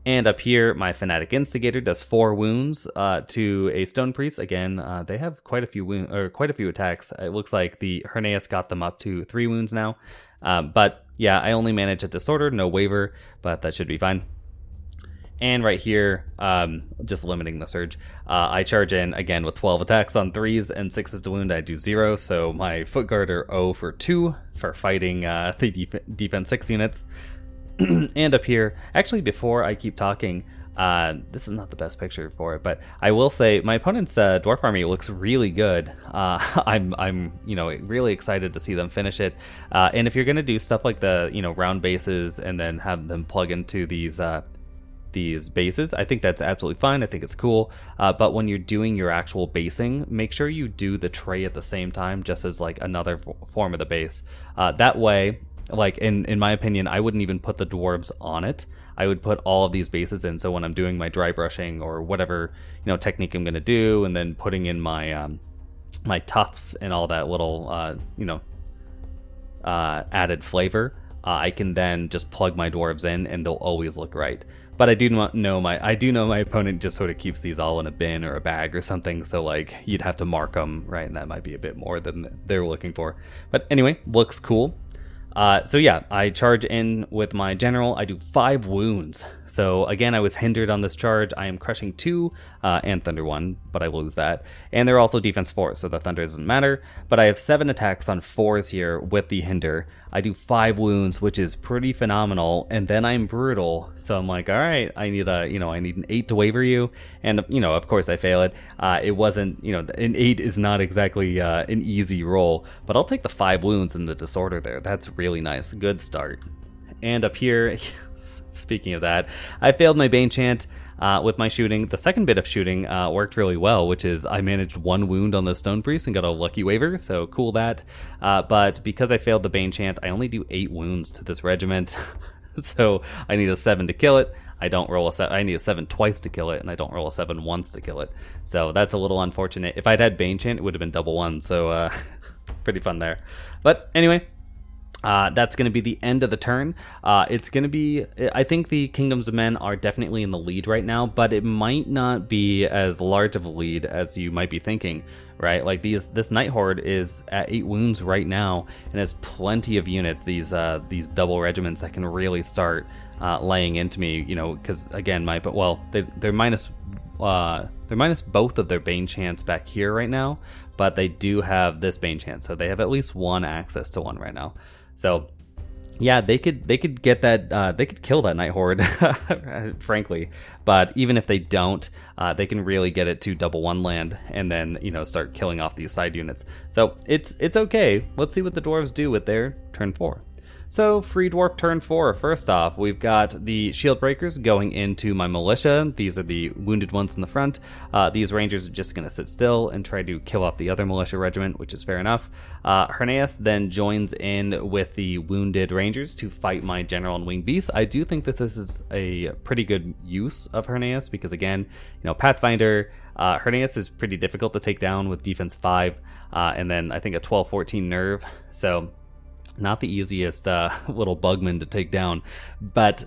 And up here, my Fanatic Instigator does 4 wounds to a Stone Priest. Again, they have quite a few attacks. It looks like the Herneus got them up to 3 wounds now. But yeah, I only managed a Disorder, no Waver, but that should be fine. And right here, just limiting the surge, I charge in again with 12 attacks on 3s and 6s to wound. I do 0, so my Foot Guard are 0 for 2 for fighting the defense 6 units. And up here, actually before I keep talking, this is not the best picture for it, but I will say my opponent's Dwarf army looks really good. I'm really excited to see them finish it. And if you're gonna do stuff like the round bases and then have them plug into these bases, I think that's absolutely fine. I think it's cool. But when you're doing your actual basing, make sure you do the tray at the same time, just as like another form of the base. That way, like in my opinion, I wouldn't even put the dwarves on it. I would put all of these bases in, so when I'm doing my dry brushing or whatever technique I'm going to do, and then putting in my my tufts and all that little added flavor, I can then just plug my dwarves in and they'll always look right. But I do know my opponent just sort of keeps these all in a bin or a bag or something, so like you'd have to mark them, right? And that might be a bit more than they're looking for. But anyway, looks cool. So yeah, I charge in with my general. I do 5 wounds. So again, I was hindered on this charge. I am crushing 2 and Thunder 1, but I lose that. And they're also defense 4, so the Thunder doesn't matter. But I have 7 attacks on 4s here with the hinder. I do 5 wounds, which is pretty phenomenal. And then I'm brutal. So I'm like, all right, I need an 8 to waver you. And of course I fail it. It wasn't, an 8 is not exactly an easy roll, but I'll take the 5 wounds and the disorder there. That's really nice. Good start. And up here, speaking of that, I failed my Bane Chant with my shooting. The second bit of shooting worked really well, which is I managed 1 wound on the Stone Priest and got a lucky waver, so cool that. But because I failed the Bane Chant, I only do 8 wounds to this regiment. So I need a 7 to kill it. I don't roll a 7. I need a 7 twice to kill it, and I don't roll a 7 once to kill it. So that's a little unfortunate. If I'd had Bane Chant, it would have been double 1, so pretty fun there. But anyway, that's going to be the end of the turn. It's going to be, I think the Kingdoms of Men are definitely in the lead right now, but it might not be as large of a lead as you might be thinking, right? Like this Night Horde is at 8 wounds right now and has plenty of units, these double regiments that can really start laying into me, because again, they're minus both of their Bane Chants back here right now, but they do have this Bane Chant, so they have at least 1 access to 1 right now. So yeah, they could get that, they could kill that Night Horde, frankly. But even if they don't, they can really get it to double 1 land and then start killing off these side units. So it's okay. Let's see what the dwarves do with their turn 4. So, Free Dwarf turn 4. First off, we've got the Shield Breakers going into my Militia. These are the wounded ones in the front. These Rangers are just going to sit still and try to kill off the other Militia Regiment, which is fair enough. Herneus then joins in with the wounded Rangers to fight my General and Winged Beasts. I do think that this is a pretty good use of Herneus because, again, Pathfinder, Herneus is pretty difficult to take down with defense 5, and then I think a 12-14 nerve. So not the easiest little bugman to take down, but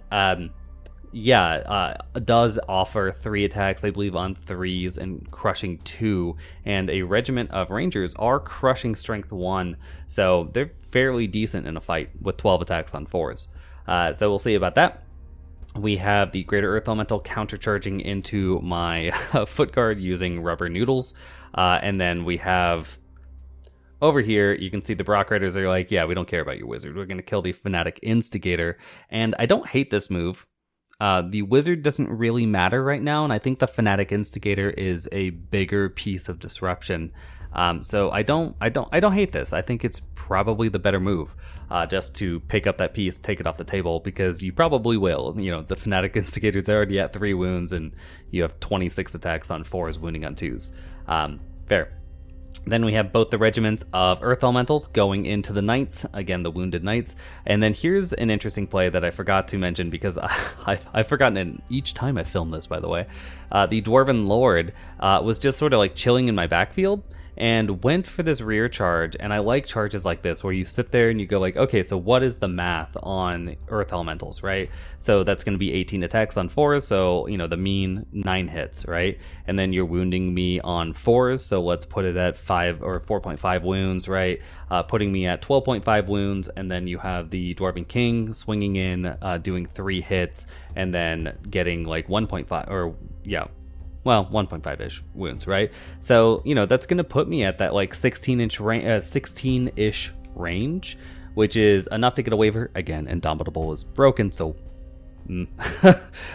does offer 3 attacks, I believe, on 3s and crushing 2, and a regiment of rangers are crushing strength 1, so they're fairly decent in a fight with 12 attacks on 4s. So we'll see about that. We have the Greater Earth Elemental countercharging into my foot guard using rubber noodles, and then we have over here, you can see the Brock Riders are like, yeah, we don't care about your wizard. We're going to kill the Fanatic Instigator, and I don't hate this move. The wizard doesn't really matter right now, and I think the Fanatic Instigator is a bigger piece of disruption. So I don't hate this. I think it's probably the better move, just to pick up that piece, take it off the table, because you probably will. You know, the Fanatic Instigator's already at 3 wounds, and you have 26 attacks on 4s, wounding on 2s. Fair. Then we have both the regiments of Earth Elementals going into the Knights, again the Wounded Knights. And then here's an interesting play that I forgot to mention because I've forgotten it each time I filmed this, by the way. The Dwarven Lord was just sort of like chilling in my backfield and went for this rear charge, and I like charges like this where you sit there and you go like, okay, so what is the math on Earth Elementals, right? So that's going to be 18 attacks on 4s, so, you know, the mean 9 hits, right? And then you're wounding me on 4s, so let's put it at 5 or 4.5 wounds, right? Putting me at 12.5 wounds, and then you have the Dwarven King swinging in, doing 3 hits, and then getting like 1.5, or yeah, well, 1.5-ish wounds, right? So, you know, that's going to put me at that like 16-ish range, which is enough to get a waiver. Again, Indomitable is broken, so...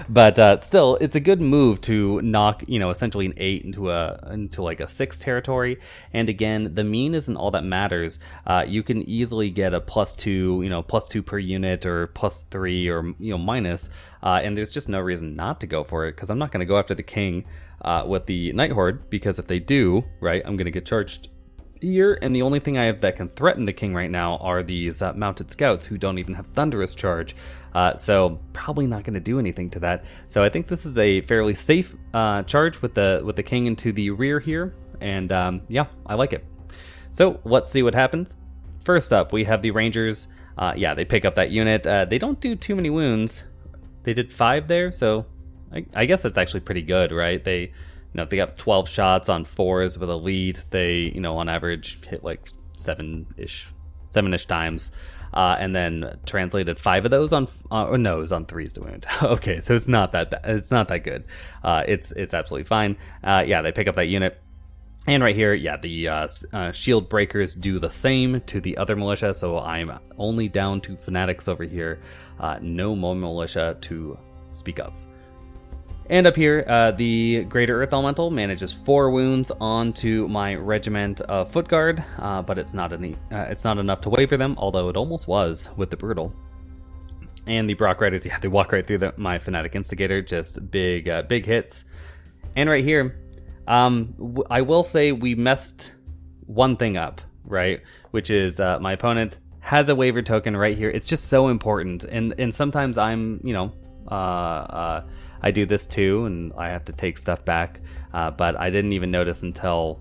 but still, it's a good move to knock, you know, essentially an 8 into like a 6 territory. And again, the mean isn't all that matters. You can easily get a +2, you know, +2 per unit, or +3, or, you know, minus. And there's just no reason not to go for it, because I'm not going to go after the king with the Night Horde, because if they do, right, I'm going to get charged here, and the only thing I have that can threaten the king right now are these mounted scouts who don't even have thunderous charge, so probably not going to do anything to that. So I think this is a fairly safe charge with the king into the rear here, and yeah, I like it. So let's see what happens. First up, we have the Rangers. Yeah, they pick up that unit. They don't do too many wounds. They did 5 there, so I guess that's actually pretty good, right? They, you know, if they got 12 shots on 4s with elite, they, you know, on average hit like 7-ish times, and then translated 5 of those on, no, it was on 3s to wound. Okay, so it's not that bad. It's not that good. It's absolutely fine. Yeah, they pick up that unit. And right here, yeah, the shield breakers do the same to the other militia, so I'm only down to fanatics over here. No more militia to speak of. And up here, the Greater Earth Elemental manages 4 wounds onto my regiment of Foot Guard, but it's not enough to waiver them, although it almost was with the Brutal. And the Brock Riders, yeah, they walk right through my Fanatic Instigator, just big hits. And right here, I will say we messed one thing up, right? Which is my opponent has a waiver token right here. It's just so important, and sometimes I'm, you know, I do this too, and I have to take stuff back, but I didn't even notice until,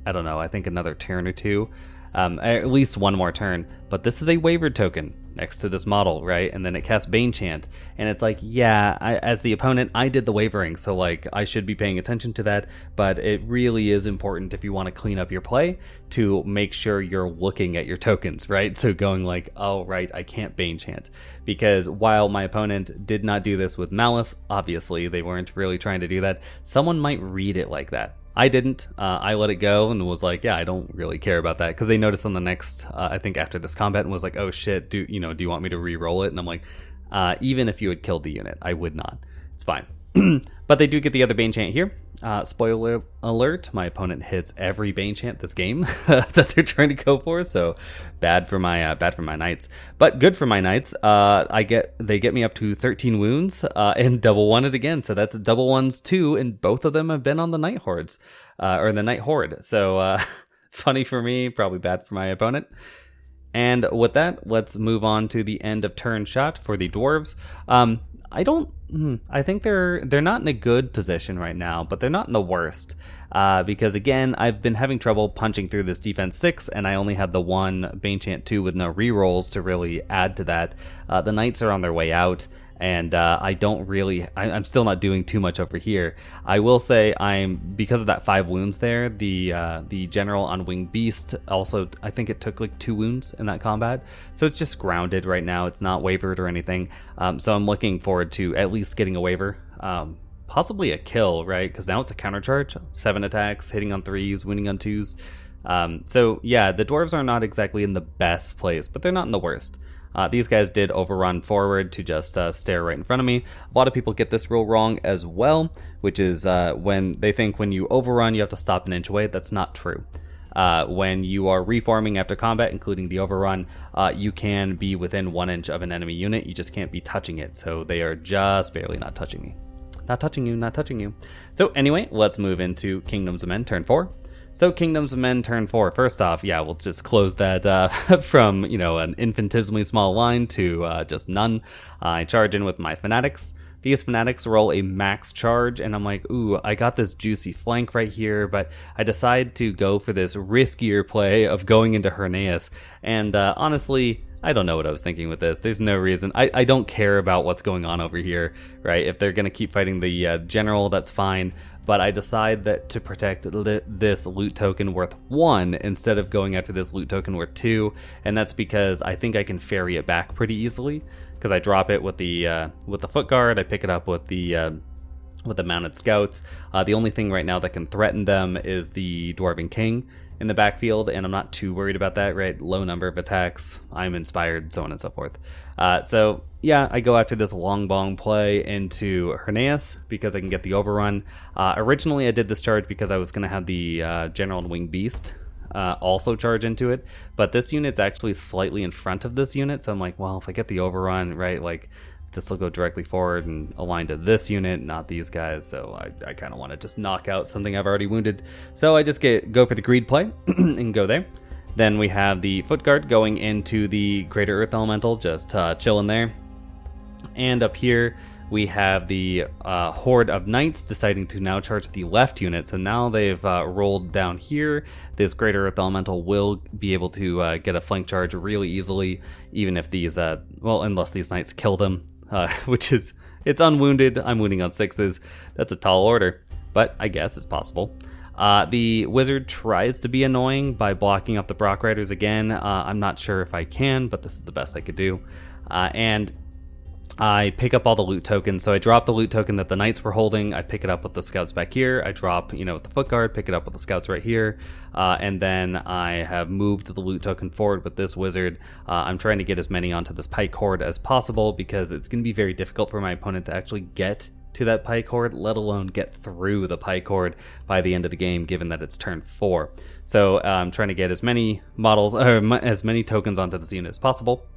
I don't know, I think another turn or two, at least one more turn. But this is a waiver token next to this model, right? And then it casts Bane Chant, and it's like, yeah, as the opponent, I did the wavering, so like I should be paying attention to that, but it really is important if you want to clean up your play to make sure you're looking at your tokens, right? So going like, oh right, I can't Bane Chant, because while my opponent did not do this with malice, obviously they weren't really trying to do that, someone might read it like that. I didn't. I let it go and was like, yeah, I don't really care about that, because they noticed on the next, I think after this combat, and was like, oh shit, do you want me to re-roll it? And I'm like, even if you had killed the unit, I would not. It's fine. But they do get the other Bane Chant here. Spoiler alert, my opponent hits every Bane Chant this game that they're trying to go for, so bad for my knights, but good for my knights. They get me up to 13 wounds and double one it again, so that's double ones too, and both of them have been on the Night Hordes, or the Night Horde. So funny for me, probably bad for my opponent. And with that, let's move on to the end of turn shot for the Dwarves. I think they're not in a good position right now, but they're not in the worst. Because again, I've been having trouble punching through this defense 6, and I only had the one Bane Chant 2 with no rerolls to really add to that. The Knights are on their way out, and I'm still not doing too much over here. I will say because of that 5 wounds there, the general on Winged Beast also, I think it took like 2 wounds in that combat, so it's just grounded right now. It's not wavered or anything, so I'm looking forward to at least getting a waver, possibly a kill, right? Because now it's a countercharge, 7 attacks, hitting on 3s, winning on 2s. So yeah, the dwarves are not exactly in the best place, but they're not in the worst. These guys did overrun forward to just stare right in front of me. A lot of people get this rule wrong as well, which is when they think when you overrun, you have to stop an inch away. That's not true. When you are reforming after combat, including the overrun, you can be within 1 inch of an enemy unit. You just can't be touching it. So they are just barely not touching me. Not touching you, not touching you. So anyway, let's move into Kingdoms of Men turn 4. So Kingdoms of Men turn 4. First off, yeah, we'll just close that from, an infinitesimally small line to just none. I charge in with my Fanatics. These Fanatics roll a max charge, and I'm like, ooh, I got this juicy flank right here, but I decide to go for this riskier play of going into Herneas. And honestly, I don't know what I was thinking with this. There's no reason. I don't care about what's going on over here, right? If they're going to keep fighting the general, that's fine. But I decide that to protect this loot token worth 1 instead of going after this loot token worth 2. And that's because I think I can ferry it back pretty easily. Because I drop it with the foot guard, I pick it up with the mounted scouts. The only thing right now that can threaten them is the Dwarven King in the backfield, and I'm not too worried about that, right? Low number of attacks, I'm inspired, so on and so forth. So yeah, I go after this long bong play into Herneas because I can get the overrun. Originally I did this charge because I was going to have the General and Winged Beast also charge into it, but this unit's actually slightly in front of this unit, so I'm like, well, if I get the overrun, right, like this will go directly forward and align to this unit, not these guys, so I kind of want to just knock out something I've already wounded. So I just go for the greed play and go there. Then we have the foot guard going into the Greater Earth Elemental, just chilling there. And up here we have the Horde of Knights deciding to now charge the left unit. So now they've rolled down here. This Greater Earth Elemental will be able to get a flank charge really easily, even if these, unless these Knights kill them. Which is, it's unwounded, I'm wounding on 6s. That's a tall order, but I guess it's possible. The wizard tries to be annoying by blocking up the Brock Riders again. I'm not sure if I can, but this is the best I could do. And I pick up all the loot tokens. So I drop the loot token that the knights were holding. I pick it up with the scouts back here. I drop, with the foot guard, pick it up with the scouts right here. And then I have moved the loot token forward with this wizard. I'm trying to get as many onto this pike horde as possible because it's going to be very difficult for my opponent to actually get to that pike horde, let alone get through the pike horde by the end of the game, given that it's turn 4. So I'm trying to get as many models, or as many tokens onto this unit as possible.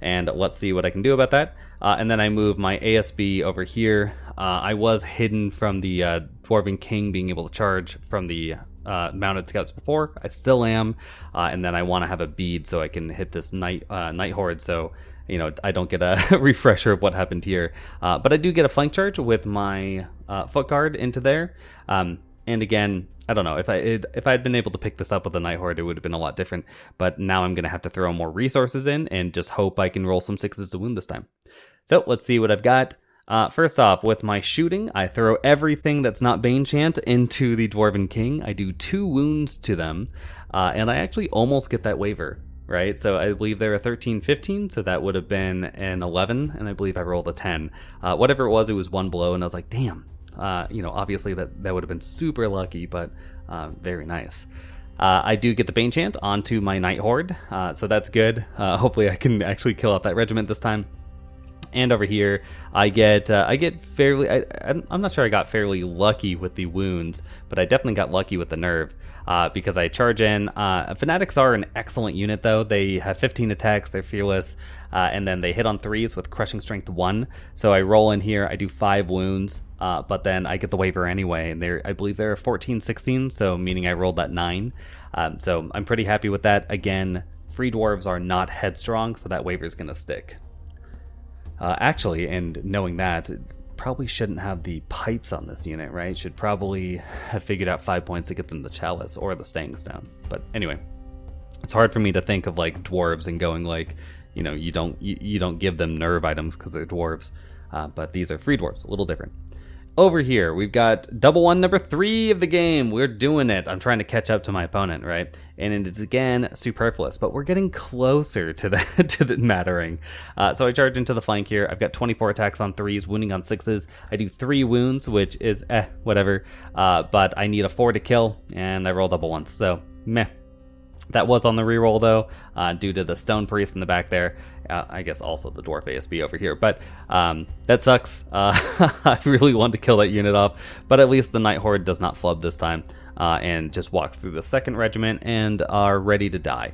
And let's see what I can do about that. And then I move my ASB over here. I was hidden from the Dwarven King being able to charge from the mounted scouts before. I still am. And then I want to have a bead so I can hit this night horde. So I don't get a refresher of what happened here. But I do get a flank charge with my foot guard into there. And again, I don't know, if I had been able to pick this up with a Night Horde, it would have been a lot different. But now I'm going to have to throw more resources in and just hope I can roll some 6s to wound this time. So let's see what I've got. First off, with my shooting, I throw everything that's not Banechant into the Dwarven King. I do 2 wounds to them, and I actually almost get that waiver. Right, so I believe they're a 13-15, so that would have been an 11, and I believe I rolled a 10. Whatever it was 1 blow, and I was like, damn. Obviously that would have been super lucky, but very nice. I do get the Banechant onto my Night Horde, so that's good. Hopefully I can actually kill out that regiment this time. And over here, I get fairly, I'm not sure I got fairly lucky with the wounds, but I definitely got lucky with the nerve. Because I charge in. Fanatics are an excellent unit, though. They have 15 attacks, they're fearless, and then they hit on 3s with Crushing Strength 1. So I roll in here, I do 5 wounds, but then I get the waiver anyway, and I believe they're 14-16, so meaning I rolled that 9. So I'm pretty happy with that. Again, free dwarves are not headstrong, so that waiver is going to stick. Actually, and knowing that, probably shouldn't have the pipes on this unit, right? Should probably have figured out 5 points to get them the chalice or the staying stone. But anyway, it's hard for me to think of like dwarves and going like, you don't give them nerve items because they're dwarves. but these are free dwarves, a little different. Over here, we've got double one, number 3 of the game. We're doing it. I'm trying to catch up to my opponent, right? And it's again superfluous, but we're getting closer to the to the mattering. So I charge into the flank here. I've got 24 attacks on 3s, wounding on 6s. I do 3 wounds, which is whatever. But I need a 4 to kill, and I roll double ones. So meh. That was on the reroll though, due to the Stone Priest in the back there. I guess also the Dwarf ASB over here, but that sucks. I really want to kill that unit off, but at least the Night Horde does not flub this time and just walks through the 2nd regiment and are ready to die.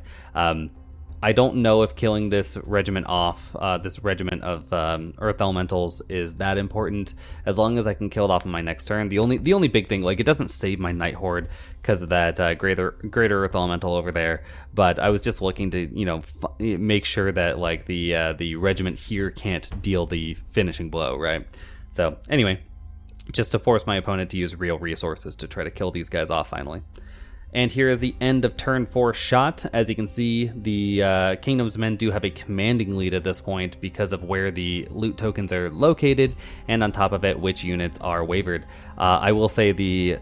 I don't know if killing this regiment off, this regiment of Earth Elementals, is that important. As long as I can kill it off in my next turn. The only big thing, like, it doesn't save my Night Horde because of that greater Earth Elemental over there. But I was just looking to, make sure that like the regiment here can't deal the finishing blow, right? So anyway, just to force my opponent to use real resources to try to kill these guys off finally. And here is the end of turn 4 shot. As you can see, the Kingdom's Men do have a commanding lead at this point because of where the loot tokens are located, and on top of it, which units are wavered. I will say the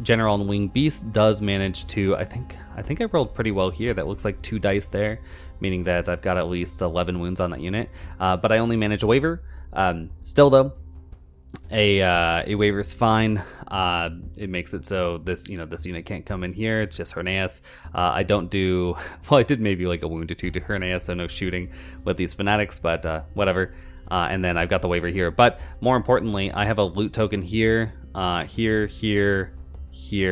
General and Winged Beast does manage to, I think I rolled pretty well here. That looks like 2 dice there, meaning that I've got at least 11 wounds on that unit. But I only manage a waver. Still though, a waiver is fine. It makes it so this unit can't come in here. It's just Herneas. I don't do, well, I did maybe like a wound or 2 to Herneas, so no shooting with these fanatics, but whatever. And then I've got the waiver here. But more importantly, I have a loot token here, here,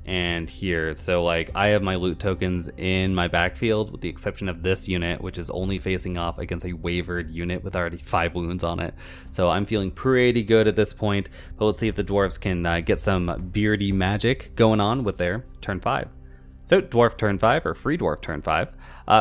and here. So like I have my loot tokens in my backfield with the exception of this unit, which is only facing off against a wavered unit with already 5 wounds on it. So I'm feeling pretty good at this point, but let's see if the dwarves can get some beardy magic going on with their turn 5. So dwarf turn 5, or free dwarf turn 5.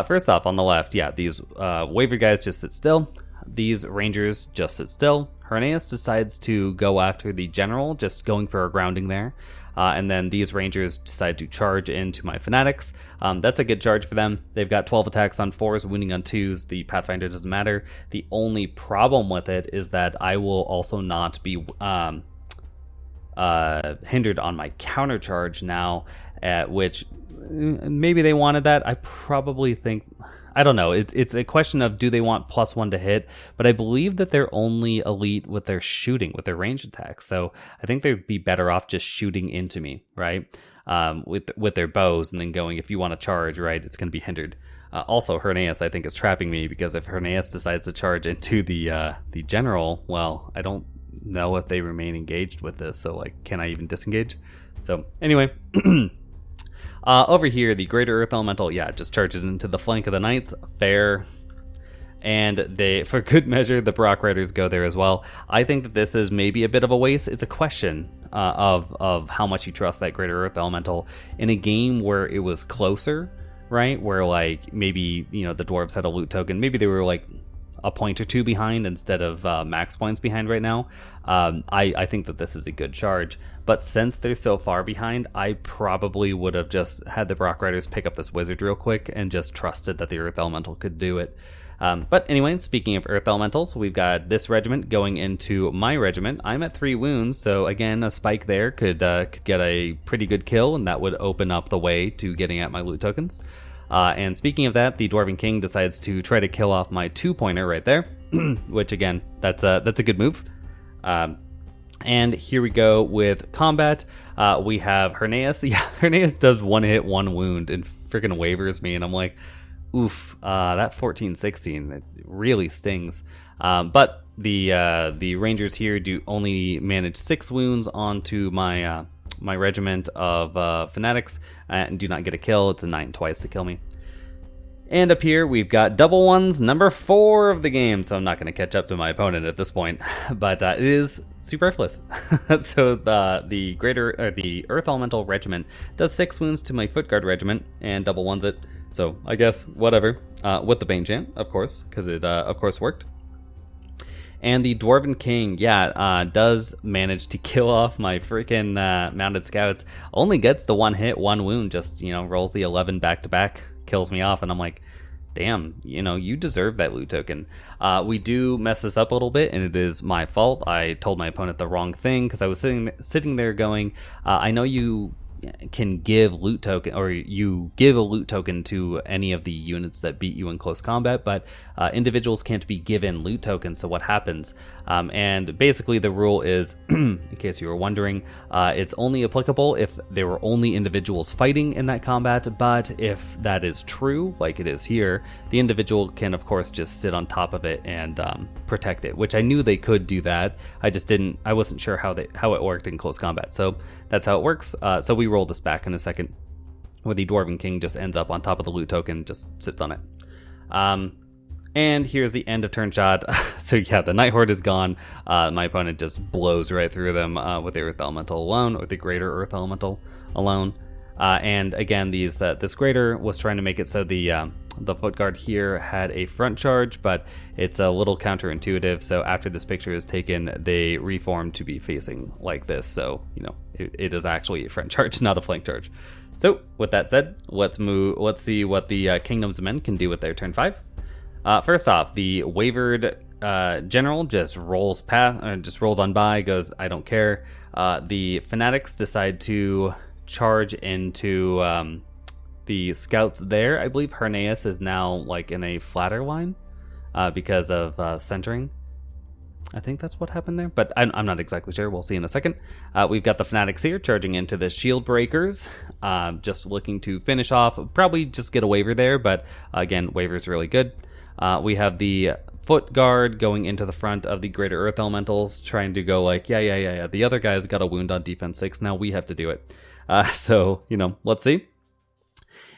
First off, on the left, yeah, these wavered guys just sit still. These rangers just sit still. Herneas decides to go after the general, just going for a grounding there. And then these rangers decide to charge into my fanatics. That's a good charge for them. They've got 12 attacks on 4s, wounding on 2s. The Pathfinder doesn't matter. The only problem with it is that I will also not be hindered on my counter charge now, which maybe they wanted that. I probably think, I don't know. It's a question of, do they want +1 to hit? But I believe that they're only elite with their shooting, with their ranged attacks. So I think they'd be better off just shooting into me, right? With their bows, and then going, if you want to charge, right, it's going to be hindered. Also, Herneas, I think, is trapping me, because if Herneas decides to charge into the general, well, I don't know if they remain engaged with this. So, like, can I even disengage? So, anyway. Over here, the Greater Earth Elemental, yeah, just charges into the flank of the Knights. Fair. And they, for good measure, the Brock Riders go there as well. I think that this is maybe a bit of a waste. It's a question of how much you trust that Greater Earth Elemental in a game where it was closer, right? Where, like, maybe, the dwarves had a loot token. Maybe they were, like, a point or 2 behind instead of max points behind right now. I think that this is a good charge. But since they're so far behind, I probably would have just had the Brock Riders pick up this wizard real quick and just trusted that the Earth Elemental could do it. But anyway, speaking of Earth Elementals, we've got this regiment going into my regiment. I'm at 3 wounds, so again, a spike there could get a pretty good kill, and that would open up the way to getting at my loot tokens. And speaking of that, the Dwarven King decides to try to kill off my 2-pointer right there, which again, that's a good move. And here we go with combat. We have Herneas. Yeah, Herneas does 1 hit, 1 wound, and freaking wavers me, and I'm like, oof, that 14-16, it really stings. But the Rangers here do only manage 6 wounds onto my my regiment of fanatics, and do not get a kill. It's a 9 twice to kill me. And up here, we've got double ones, number 4 of the game, so I'm not going to catch up to my opponent at this point, but it is superfluous. So the Earth Elemental Regiment does 6 wounds to my Foot Guard Regiment, and double ones it, so I guess whatever, with the Bane Chant, of course, because it of course worked. And the Dwarven King, yeah, does manage to kill off my freaking mounted scouts. Only gets the 1 hit, 1 wound, just, rolls the 11 back-to-back, kills me off, and I'm like, Damn, you deserve that loot token. We do mess this up a little bit, and it is my fault. I told my opponent the wrong thing because I was sitting there going, I know you can give loot token, or you give a loot token to any of the units that beat you in close combat, but individuals can't be given loot tokens. So what happens? And basically the rule is, in case you were wondering, it's only applicable if there were only individuals fighting in that combat. But if that is true, like it is here, the individual can of course just sit on top of it and protect it, which I knew they could do that. I wasn't sure how it worked in close combat. So that's how it works. So we roll this back in a second, where the Dwarven King just ends up on top of the loot token, just sits on it. And here's the end of turn shot. So yeah, the Night Horde is gone. My opponent just blows right through them with the Earth Elemental alone, or the Greater Earth Elemental alone. And again, this Greater was trying to make it so the Foot Guard here had a front charge, but it's a little counterintuitive. So after this picture is taken, they reform to be facing like this. So, it is actually a front charge, not a flank charge. So with that said, let's see what the Kingdoms of Men can do with their turn 5. First off, the wavered general just rolls on by, goes, I don't care. The Fanatics decide to charge into the scouts there. I believe Herneas is now like in a flatter line because of centering. I think that's what happened there, but I'm not exactly sure. We'll see in a second. We've got the Fanatics here charging into the Shield Breakers, just looking to finish off, probably just get a waver there, but again, waver's really good. We have the Foot Guard going into the front of the Greater Earth Elementals, trying to go like, yeah. The other guy's got a wound on defense 6. Now we have to do it. So, let's see.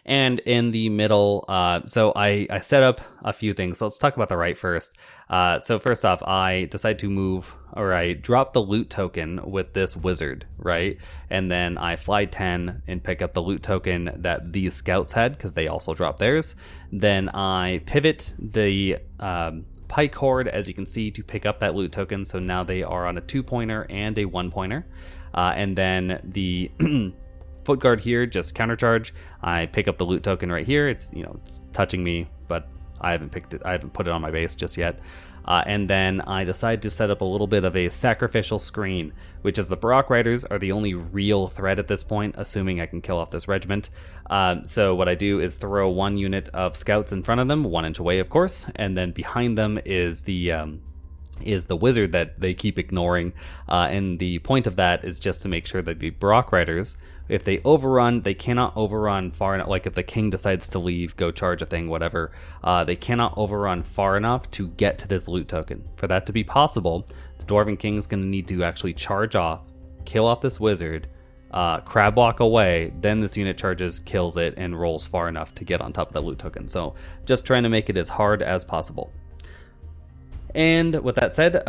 And in the middle, so I set up a few things. So let's talk about the right first. So first off, I decide to move, or I drop the loot token with this wizard, right? And then I fly 10 and pick up the loot token that these scouts had, because they also dropped theirs. Then I pivot the Pike Horde, as you can see, to pick up that loot token. So now they are on a 2-pointer and a 1-pointer. And then the Foot Guard here, just countercharge. I pick up the loot token right here. It's it's touching me, but I haven't put it on my base just yet. And then I decide to set up a little bit of a sacrificial screen, which is the Baroque Riders are the only real threat at this point, assuming I can kill off this regiment. So what I do is throw one unit of scouts in front of them, 1 inch away, of course, and then behind them is the wizard that they keep ignoring. And the point of that is just to make sure that the Baroque Riders, if they overrun, they cannot overrun far enough. Like if the king decides to leave, go charge a thing, whatever, they cannot overrun far enough to get to this loot token. For that to be possible, the Dwarven King is going to need to actually charge off, kill off this wizard, crab walk away, then this unit charges, kills it, and rolls far enough to get on top of that loot token. So just trying to make it as hard as possible. And with that said,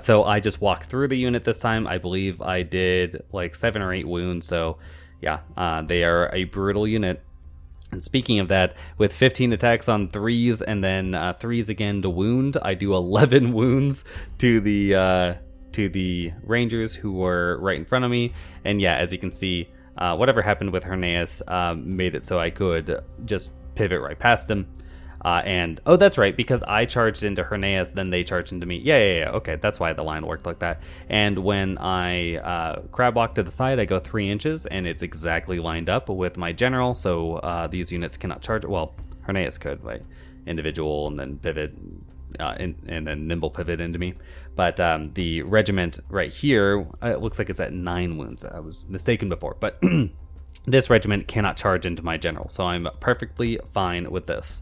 so I just walked through the unit this time. I believe I did like 7 or 8 wounds. So yeah, they are a brutal unit. And speaking of that, with 15 attacks on 3s and then 3s again to wound, I do 11 wounds to the Rangers who were right in front of me. And yeah, as you can see, whatever happened with Herneas made it so I could just pivot right past him. And oh, that's right, because I charged into Herneas, then they charged into me. Yeah. Okay, that's why the line worked like that. And when I crab walk to the side, I go 3 inches, and it's exactly lined up with my general. So these units cannot charge. Well, Herneas could, like individual, and then pivot, and then nimble pivot into me. But the regiment right here, it looks like it's at 9 wounds. I was mistaken before, but this regiment cannot charge into my general, so I'm perfectly fine with this.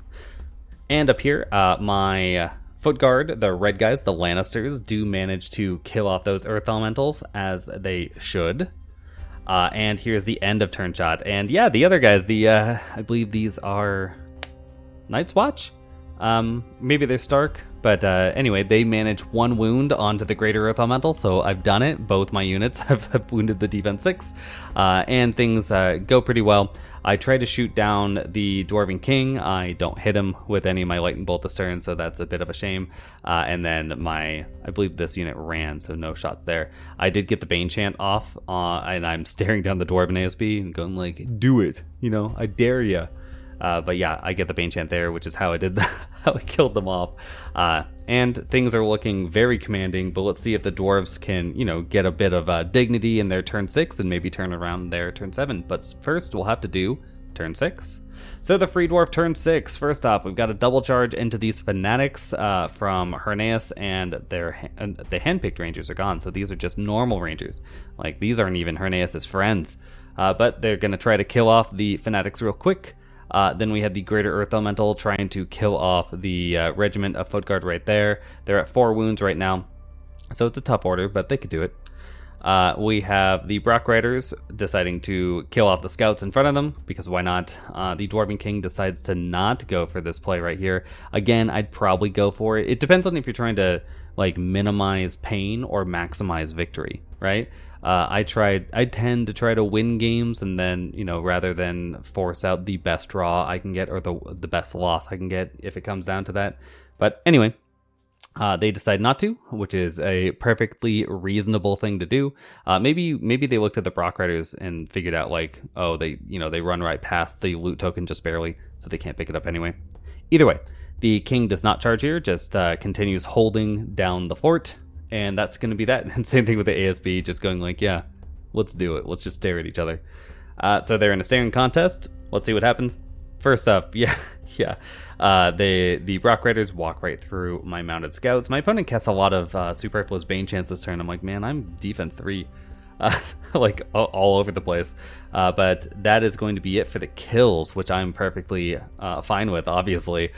And up here, my Foot Guard, the red guys, the Lannisters, do manage to kill off those Earth Elementals, as they should. And here's the end of turn shot. And yeah, the other guys, I believe these are Night's Watch? Maybe they're Stark, but anyway, they manage 1 wound onto the Greater Earth Elemental, so I've done it. Both my units have wounded the defense 6, and things go pretty well. I try to shoot down the Dwarven King. I don't hit him with any of my Lightning Bolt this turn, so that's a bit of a shame. And then I believe this unit ran, so no shots there. I did get the Bane Chant off, and I'm staring down the Dwarven ASB and going like, do it, I dare ya. But yeah, I get the Bane Chant there, which is how I did how I killed them off. And things are looking very commanding, but let's see if the Dwarves can, get a bit of dignity in their turn 6 and maybe turn around their turn 7. But first, we'll have to do turn 6. So the Free Dwarf turn 6, first off, we've got a double charge into these Fanatics from Herneas, and the handpicked Rangers are gone, so these are just normal Rangers. Like, these aren't even Herneas' friends. But they're going to try to kill off the Fanatics real quick. Then we have the Greater Earth Elemental trying to kill off the Regiment of Foot Guard right there. They're at 4 wounds right now, so it's a tough order, but they could do it. We have the Brock Riders deciding to kill off the scouts in front of them, because why not? The Dwarven King decides to not go for this play right here. Again, I'd probably go for it. It depends on if you're trying to minimize pain or maximize victory, right? I tend to try to win games, and then, rather than force out the best draw I can get or the best loss I can get if it comes down to that. But anyway, they decide not to, which is a perfectly reasonable thing to do. Maybe they looked at the Brock Riders and figured out they run right past the loot token just barely, so they can't pick it up anyway. Either way, the king does not charge here, just continues holding down the fort, and that's going to be that. And same thing with the ASB, just going yeah, let's do it. Let's just stare at each other. So they're in a staring contest. Let's see what happens. First up, the Brock Riders walk right through my mounted scouts. My opponent casts a lot of superfluous Bane Chants this turn. I'm like, man, I'm defense 3. All over the place. But that is going to be it for the kills, which I'm perfectly fine with, obviously.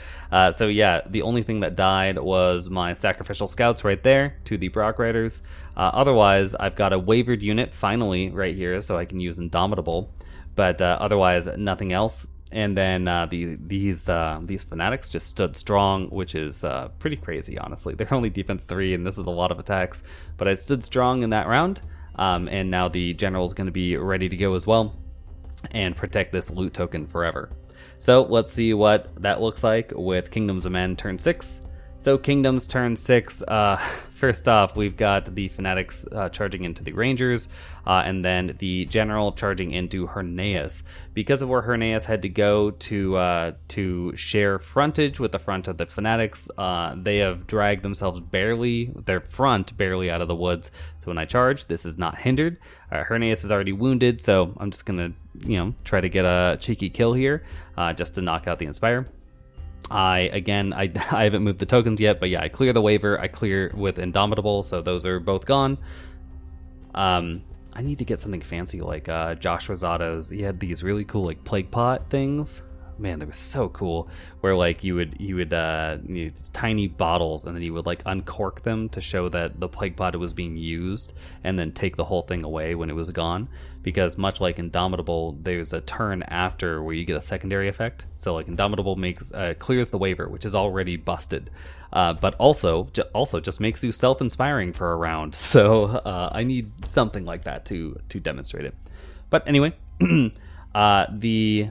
So yeah, the only thing that died was my sacrificial scouts right there to the Brock Riders. Otherwise, I've got a wavered unit finally right here, so I can use Indomitable. But otherwise, nothing else. And then these Fanatics just stood strong, which is pretty crazy, honestly. They're only defense 3, and this is a lot of attacks. But I stood strong in that round. And now the general's going to be ready to go as well and protect this loot token forever. So let's see what that looks like with Kingdoms of Men turn 6. So Kingdoms turn 6, first off, we've got the Fanatics charging into the Rangers, and then the General charging into Herneas. Because of where Herneas had to go to share frontage with the front of the Fanatics, they have dragged themselves their front barely out of the woods. So when I charge, this is not hindered. Herneas is already wounded, so I'm just going to, try to get a cheeky kill here, just to knock out the Inspire. I haven't moved the tokens yet, but yeah, I clear the waiver, I clear with Indomitable, so those are both gone. I need to get something fancy like Josh Rosado's. He had these really cool plague pot things. Man, they were so cool. Where you would use tiny bottles, and then you would uncork them to show that the plague pot was being used, and then take the whole thing away when it was gone. Because much like Indomitable, there's a turn after where you get a secondary effect. So Indomitable clears the waiver, which is already busted, but also just makes you self-inspiring for a round. So I need something like that to demonstrate it. But anyway, the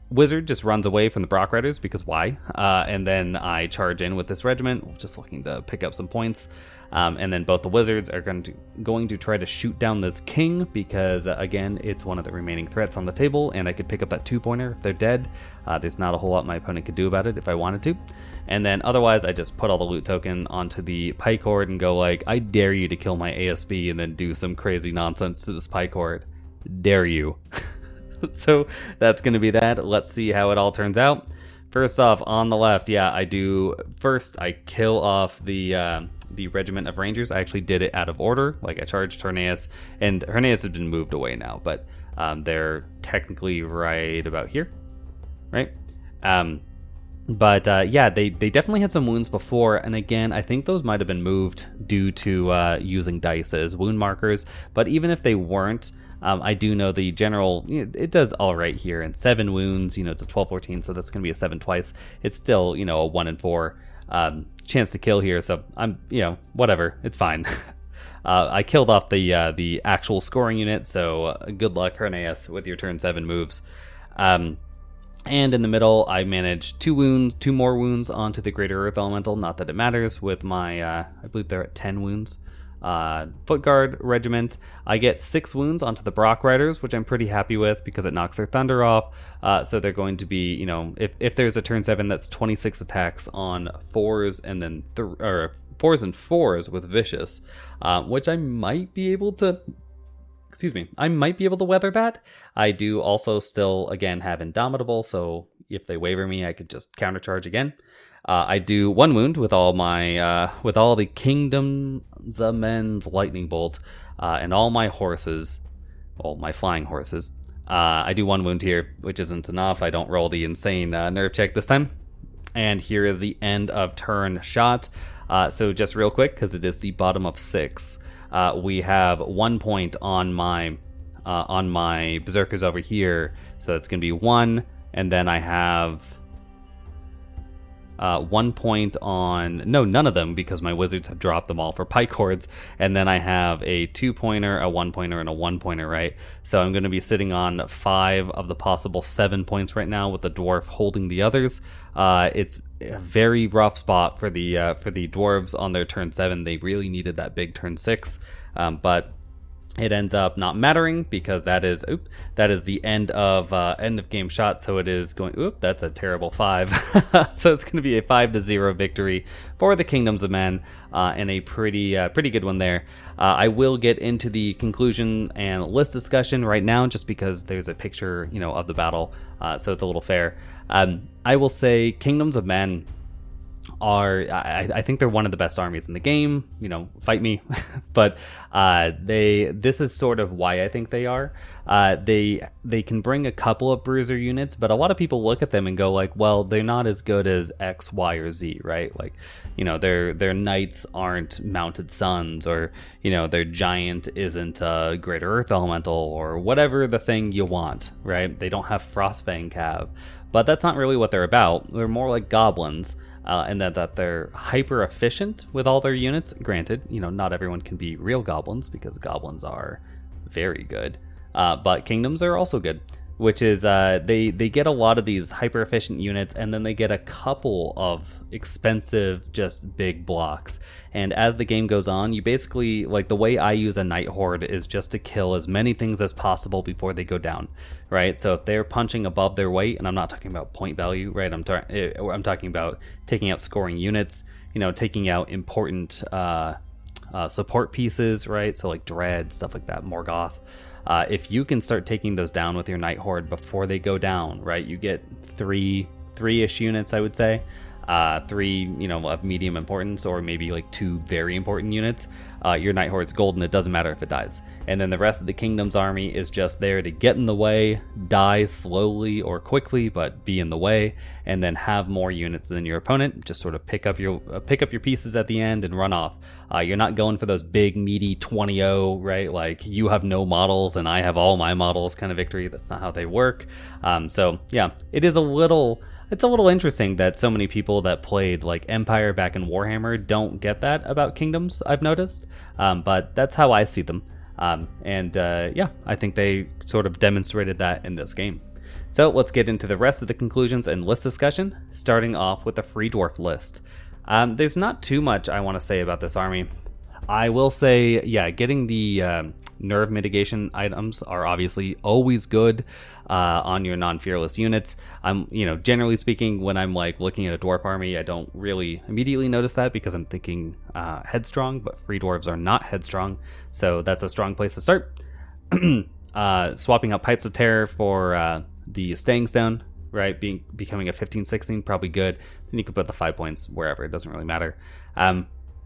Wizard just runs away from the Brock Riders, because why? And then I charge in with this regiment, just looking to pick up some points. And then both the Wizards are going to try to shoot down this King, because again, it's one of the remaining threats on the table, and I could pick up that 2-pointer if they're dead. There's not a whole lot my opponent could do about it if I wanted to. And then otherwise, I just put all the loot token onto the Pike Horde and go I dare you to kill my ASB and then do some crazy nonsense to this Pike Horde. Dare you. So that's going to be that. Let's see how it all turns out. First off, on the left, I do. First, I kill off the Regiment of Rangers. I actually did it out of order. I charged Herneas, and Herneas has been moved away now, but they're technically right about here, right? But they definitely had some wounds before, and again, I think those might have been moved due to using dice as wound markers. But even if they weren't, I do know the general, it does all right here, and 7 wounds, it's a 12-14, so that's going to be a 7 twice. It's still, a 1 in 4 chance to kill here, so I'm, whatever, it's fine. I killed off the actual scoring unit, so good luck, Herneas, with your turn 7 moves. And in the middle, I managed 2 more wounds onto the Greater Earth Elemental, not that it matters, with my, I believe they're at 10 wounds. Foot Guard Regiment. I get 6 wounds onto the Brock Riders, which I'm pretty happy with because it knocks their Thunder off. So they're going to be, you know, if there's a turn 7, that's 26 attacks on 4s and then 4s and 4s with Vicious, which I might be able to. I might be able to weather that. I do also still, again, have Indomitable, so if they waver me, I could just countercharge again. I do 1 wound with all the Kingdoms of Men's Lightning Bolt, and all my horses, well, my flying horses. I do 1 wound here, which isn't enough. I don't roll the insane nerve check this time. And here is the end of turn shot. So just real quick, because it is the bottom of 6. We have 1 point on my berserkers over here, so that's gonna be 1, and then I have 1 point on none of them because my wizards have dropped them all for pike hordes, and then I have a 2-pointer, a 1-pointer, and a 1-pointer, right? So I'm going to be sitting on 5 of the possible 7 points right now, with the dwarf holding the others. It's a very rough spot for the dwarves on their turn 7. They really needed that big turn 6, but it ends up not mattering because that is the end of game shot. So it is going. That's a terrible 5. So it's going to be a 5-0 victory for the Kingdoms of Men, and a pretty good one there. I will get into the conclusion and list discussion right now, just because there's a picture, of the battle, so it's a little fair. I will say Kingdoms of Men I think they're one of the best armies in the game. Fight me. But this is sort of why I think they are. They can bring a couple of bruiser units, but a lot of people look at them and go like, well, they're not as good as X, Y, or Z, right? Like, their knights aren't mounted suns, or their giant isn't a greater earth elemental, or whatever the thing you want, right? They don't have Frostfang Cav, but that's not really what they're about. They're more like goblins. And that they're hyper efficient with all their units. Granted, not everyone can be real goblins, because goblins are very good, but kingdoms are also good, which is they get a lot of these hyper efficient units, and then they get a couple of expensive, just big blocks. And as the game goes on, you basically, like, the way I use a Night Horde is just to kill as many things as possible before they go down, right? So if they're punching above their weight, and I'm not talking about point value, right? I'm talking about taking out scoring units, taking out important support pieces, right? So like Dread, stuff like that, Morgoth. If you can start taking those down with your Night Horde before they go down, right? You get three-ish units, I would say. 3, of medium importance, or maybe like 2 very important units. Your Night Horde's golden. It doesn't matter if it dies. And then the rest of the Kingdom's army is just there to get in the way, die slowly or quickly, but be in the way, and then have more units than your opponent. Just sort of pick up your pieces at the end and run off. You're not going for those big meaty 20-0, right? Like, you have no models and I have all my models kind of victory. That's not how they work. So yeah, it's a little interesting that so many people that played like Empire back in Warhammer don't get that about Kingdoms, I've noticed. But that's how I see them. I think they sort of demonstrated that in this game. So let's get into the rest of the conclusions and list discussion, starting off with the Free Dwarf list. There's not too much I want to say about this army. I will say, getting the nerve mitigation items are obviously always good on your non-fearless units. Generally speaking, when I'm like looking at a dwarf army, I don't really immediately notice that because I'm thinking headstrong, but free dwarves are not headstrong, so that's a strong place to start. Swapping out Pipes of Terror for the Staying Stone, right? Becoming a 15-16, probably good. Then you can put the 5 points wherever, it doesn't really matter.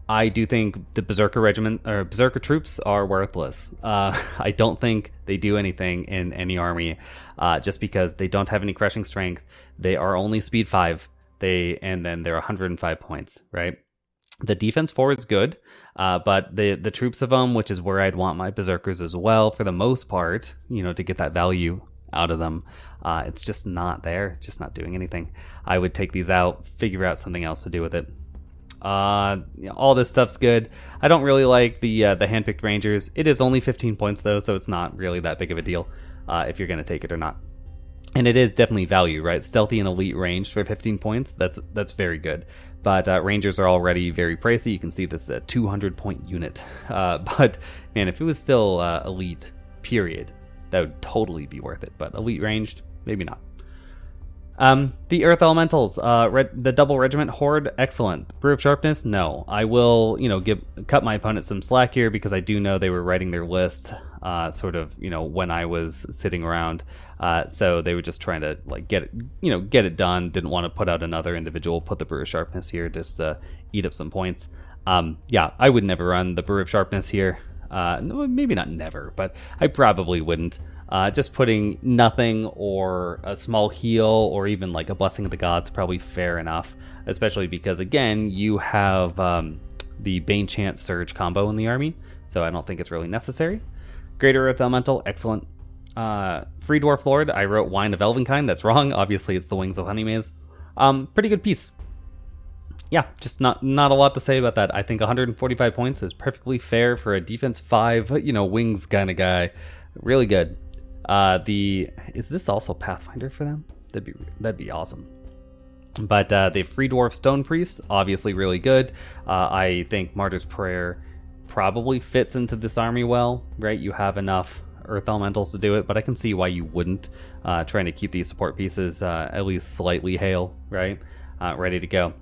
I do think the Berserker Regiment or Berserker troops are worthless. I don't think they do anything in any army, just because they don't have any crushing strength. They are only speed 5. And then they're 105 points, right? The defense 4 is good, but the troops of them, which is where I'd want my Berserkers as well, for the most part, to get that value out of them, it's just not there, just not doing anything. I would take these out, figure out something else to do with it. All this stuff's good. I don't really like the handpicked Rangers. It is only 15 points though, so it's not really that big of a deal if you're going to take it or not. And it is definitely value, right? Stealthy and elite ranged for 15 points. That's very good. But Rangers are already very pricey. You can see this is a 200-point unit. But man, if it was still elite, period, that would totally be worth it. But elite ranged, maybe not. The Earth Elementals, the double regiment Horde, excellent. Brew of Sharpness, no. I will, cut my opponent some slack here because I do know they were writing their list, when I was sitting around. So they were just trying to get it done. Didn't want to put out another individual. Put the Brew of Sharpness here just to eat up some points. I would never run the Brew of Sharpness here. Maybe not never, but I probably wouldn't. Just putting nothing or a small heal or even like a Blessing of the Gods probably fair enough, especially because again you have the Bane Chant Surge combo in the army, so I don't think it's really necessary. Greater Earth Elemental, excellent. Free Dwarf Lord, I wrote Wine of Elvenkind, that's wrong, obviously it's the Wings of Honeymaze. Pretty good piece. Yeah, just not a lot to say about that. I think 145 points is perfectly fair for a defense 5, wings kind of guy. Really good. Is this also Pathfinder for them? That'd be awesome. But the Free Dwarf Stone Priest, obviously really good. I think Martyr's Prayer probably fits into this army well, right? You have enough Earth Elementals to do it, but I can see why you wouldn't. Trying to keep these support pieces at least slightly hale, right? Ready to go.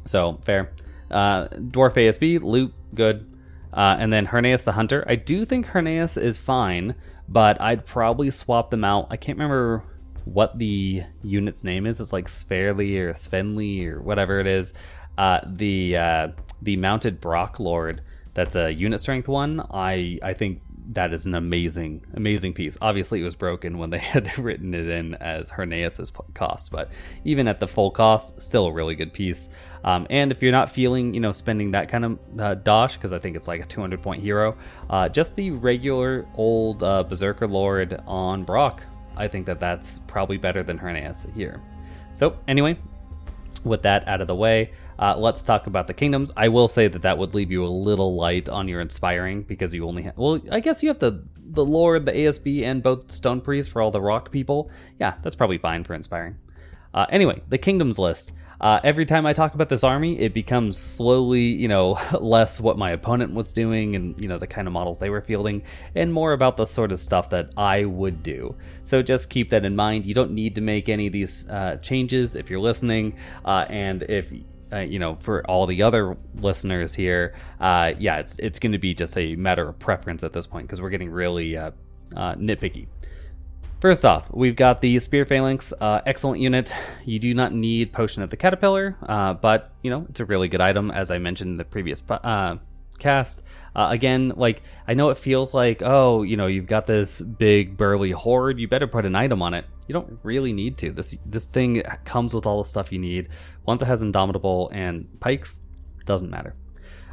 So, fair. Dwarf ASB, loot, good. And then Herneus the Hunter. I do think Herneus is fine, but I'd probably swap them out. I can't remember what the unit's name is. It's like Sverli or Svenli or whatever it is. The Mounted Brock Lord, that's a unit strength one. I think that is an amazing piece. Obviously, it was broken when they had written it in as Herneus's cost, but even at the full cost, still a really good piece. And if you're not feeling, spending that kind of dosh, because I think it's like a 200-point hero, just the regular old Berserker Lord on Brock, I think that's probably better than Herneus here. So anyway, with that out of the way, let's talk about the kingdoms. I will say that would leave you a little light on your inspiring because you only have, I guess you have the Lord, the ASB, and both Stone Priests for all the rock people. Yeah, that's probably fine for inspiring. Anyway, the kingdoms list. Every time I talk about this army, it becomes slowly, less what my opponent was doing and, the kind of models they were fielding, and more about the sort of stuff that I would do. So just keep that in mind. You don't need to make any of these changes if you're listening, and if for all the other listeners here, it's going to be just a matter of preference at this point because we're getting really nitpicky. First off, we've got the Spear Phalanx, excellent unit. You do not need Potion of the Caterpillar, but, it's a really good item, as I mentioned in the previous cast. Again, I know it feels like, you've got this big burly horde, you better put an item on it. You don't really need to. This thing comes with all the stuff you need. Once it has Indomitable and Pikes, doesn't matter.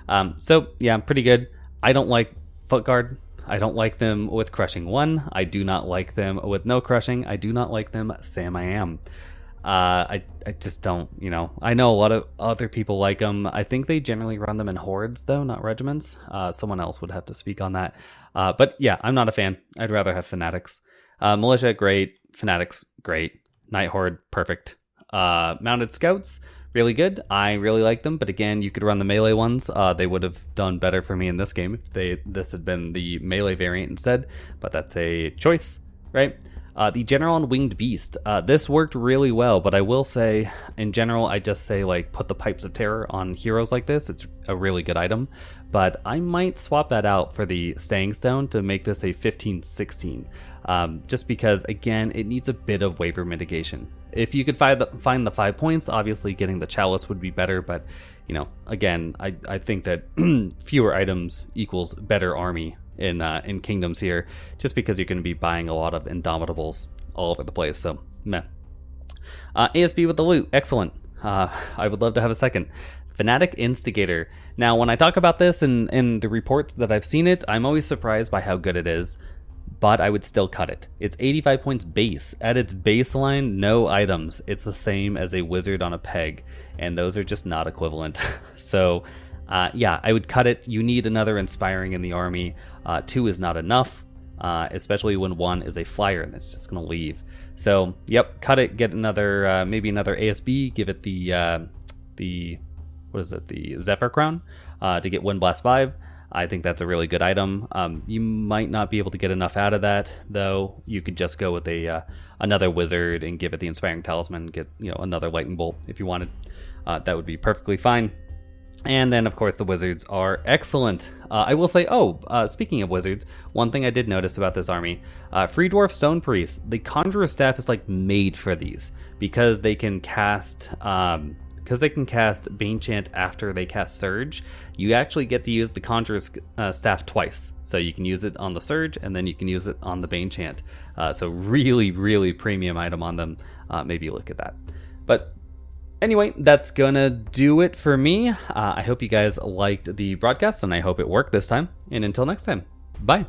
Pretty good. I don't like Foot Guard. I don't like them with Crushing 1. I do not like them with no Crushing. I do not like them Sam I Am. I just don't, I know a lot of other people like them. I think they generally run them in hordes, though, not regiments. Someone else would have to speak on that. But yeah, I'm not a fan. I'd rather have Fanatics. Militia, great. Fanatics, great. Night Horde, perfect. Mounted Scouts, really good. I really like them, but again, you could run the melee ones. They would have done better for me in this game if this had been the melee variant instead, but that's a choice, right? The General and Winged Beast. This worked really well, but I will say, in general, I just say, put the Pipes of Terror on heroes like this. It's a really good item, but I might swap that out for the Staying Stone to make this a 15-16, just because, again, it needs a bit of waiver mitigation. If you could find the 5 points, obviously getting the Chalice would be better, but, again, I think that fewer items equals better army in Kingdoms here, just because you're going to be buying a lot of Indomitables all over the place, so meh. ASB with the loot, excellent. I would love to have a second. Fanatic Instigator. Now, when I talk about this in the reports that I've seen it, I'm always surprised by how good it is, but I would still cut it. It's 85 points base. At its baseline, no items. It's the same as a wizard on a peg, and those are just not equivalent. So, I would cut it. You need another inspiring in the army. 2 is not enough, especially when 1 is a flyer and it's just going to leave. So, yep, cut it, get another, maybe another ASB, give it the Zephyr Crown to get Wind Blast 5. I think that's a really good item. You might not be able to get enough out of that, though. You could just go with another wizard and give it the Inspiring Talisman, get another Lightning Bolt if you wanted. That would be perfectly fine. And then, of course, the wizards are excellent. I will say, speaking of wizards, one thing I did notice about this army, Free Dwarf Stone Priest, the Conjurer staff is like made for these because they can cast Banechant after they cast Surge. You actually get to use the Conjurer's staff twice. So you can use it on the Surge, and then you can use it on the Banechant. So really, really premium item on them. Maybe look at that. But anyway, that's gonna do it for me. I hope you guys liked the broadcast, and I hope it worked this time. And until next time, bye.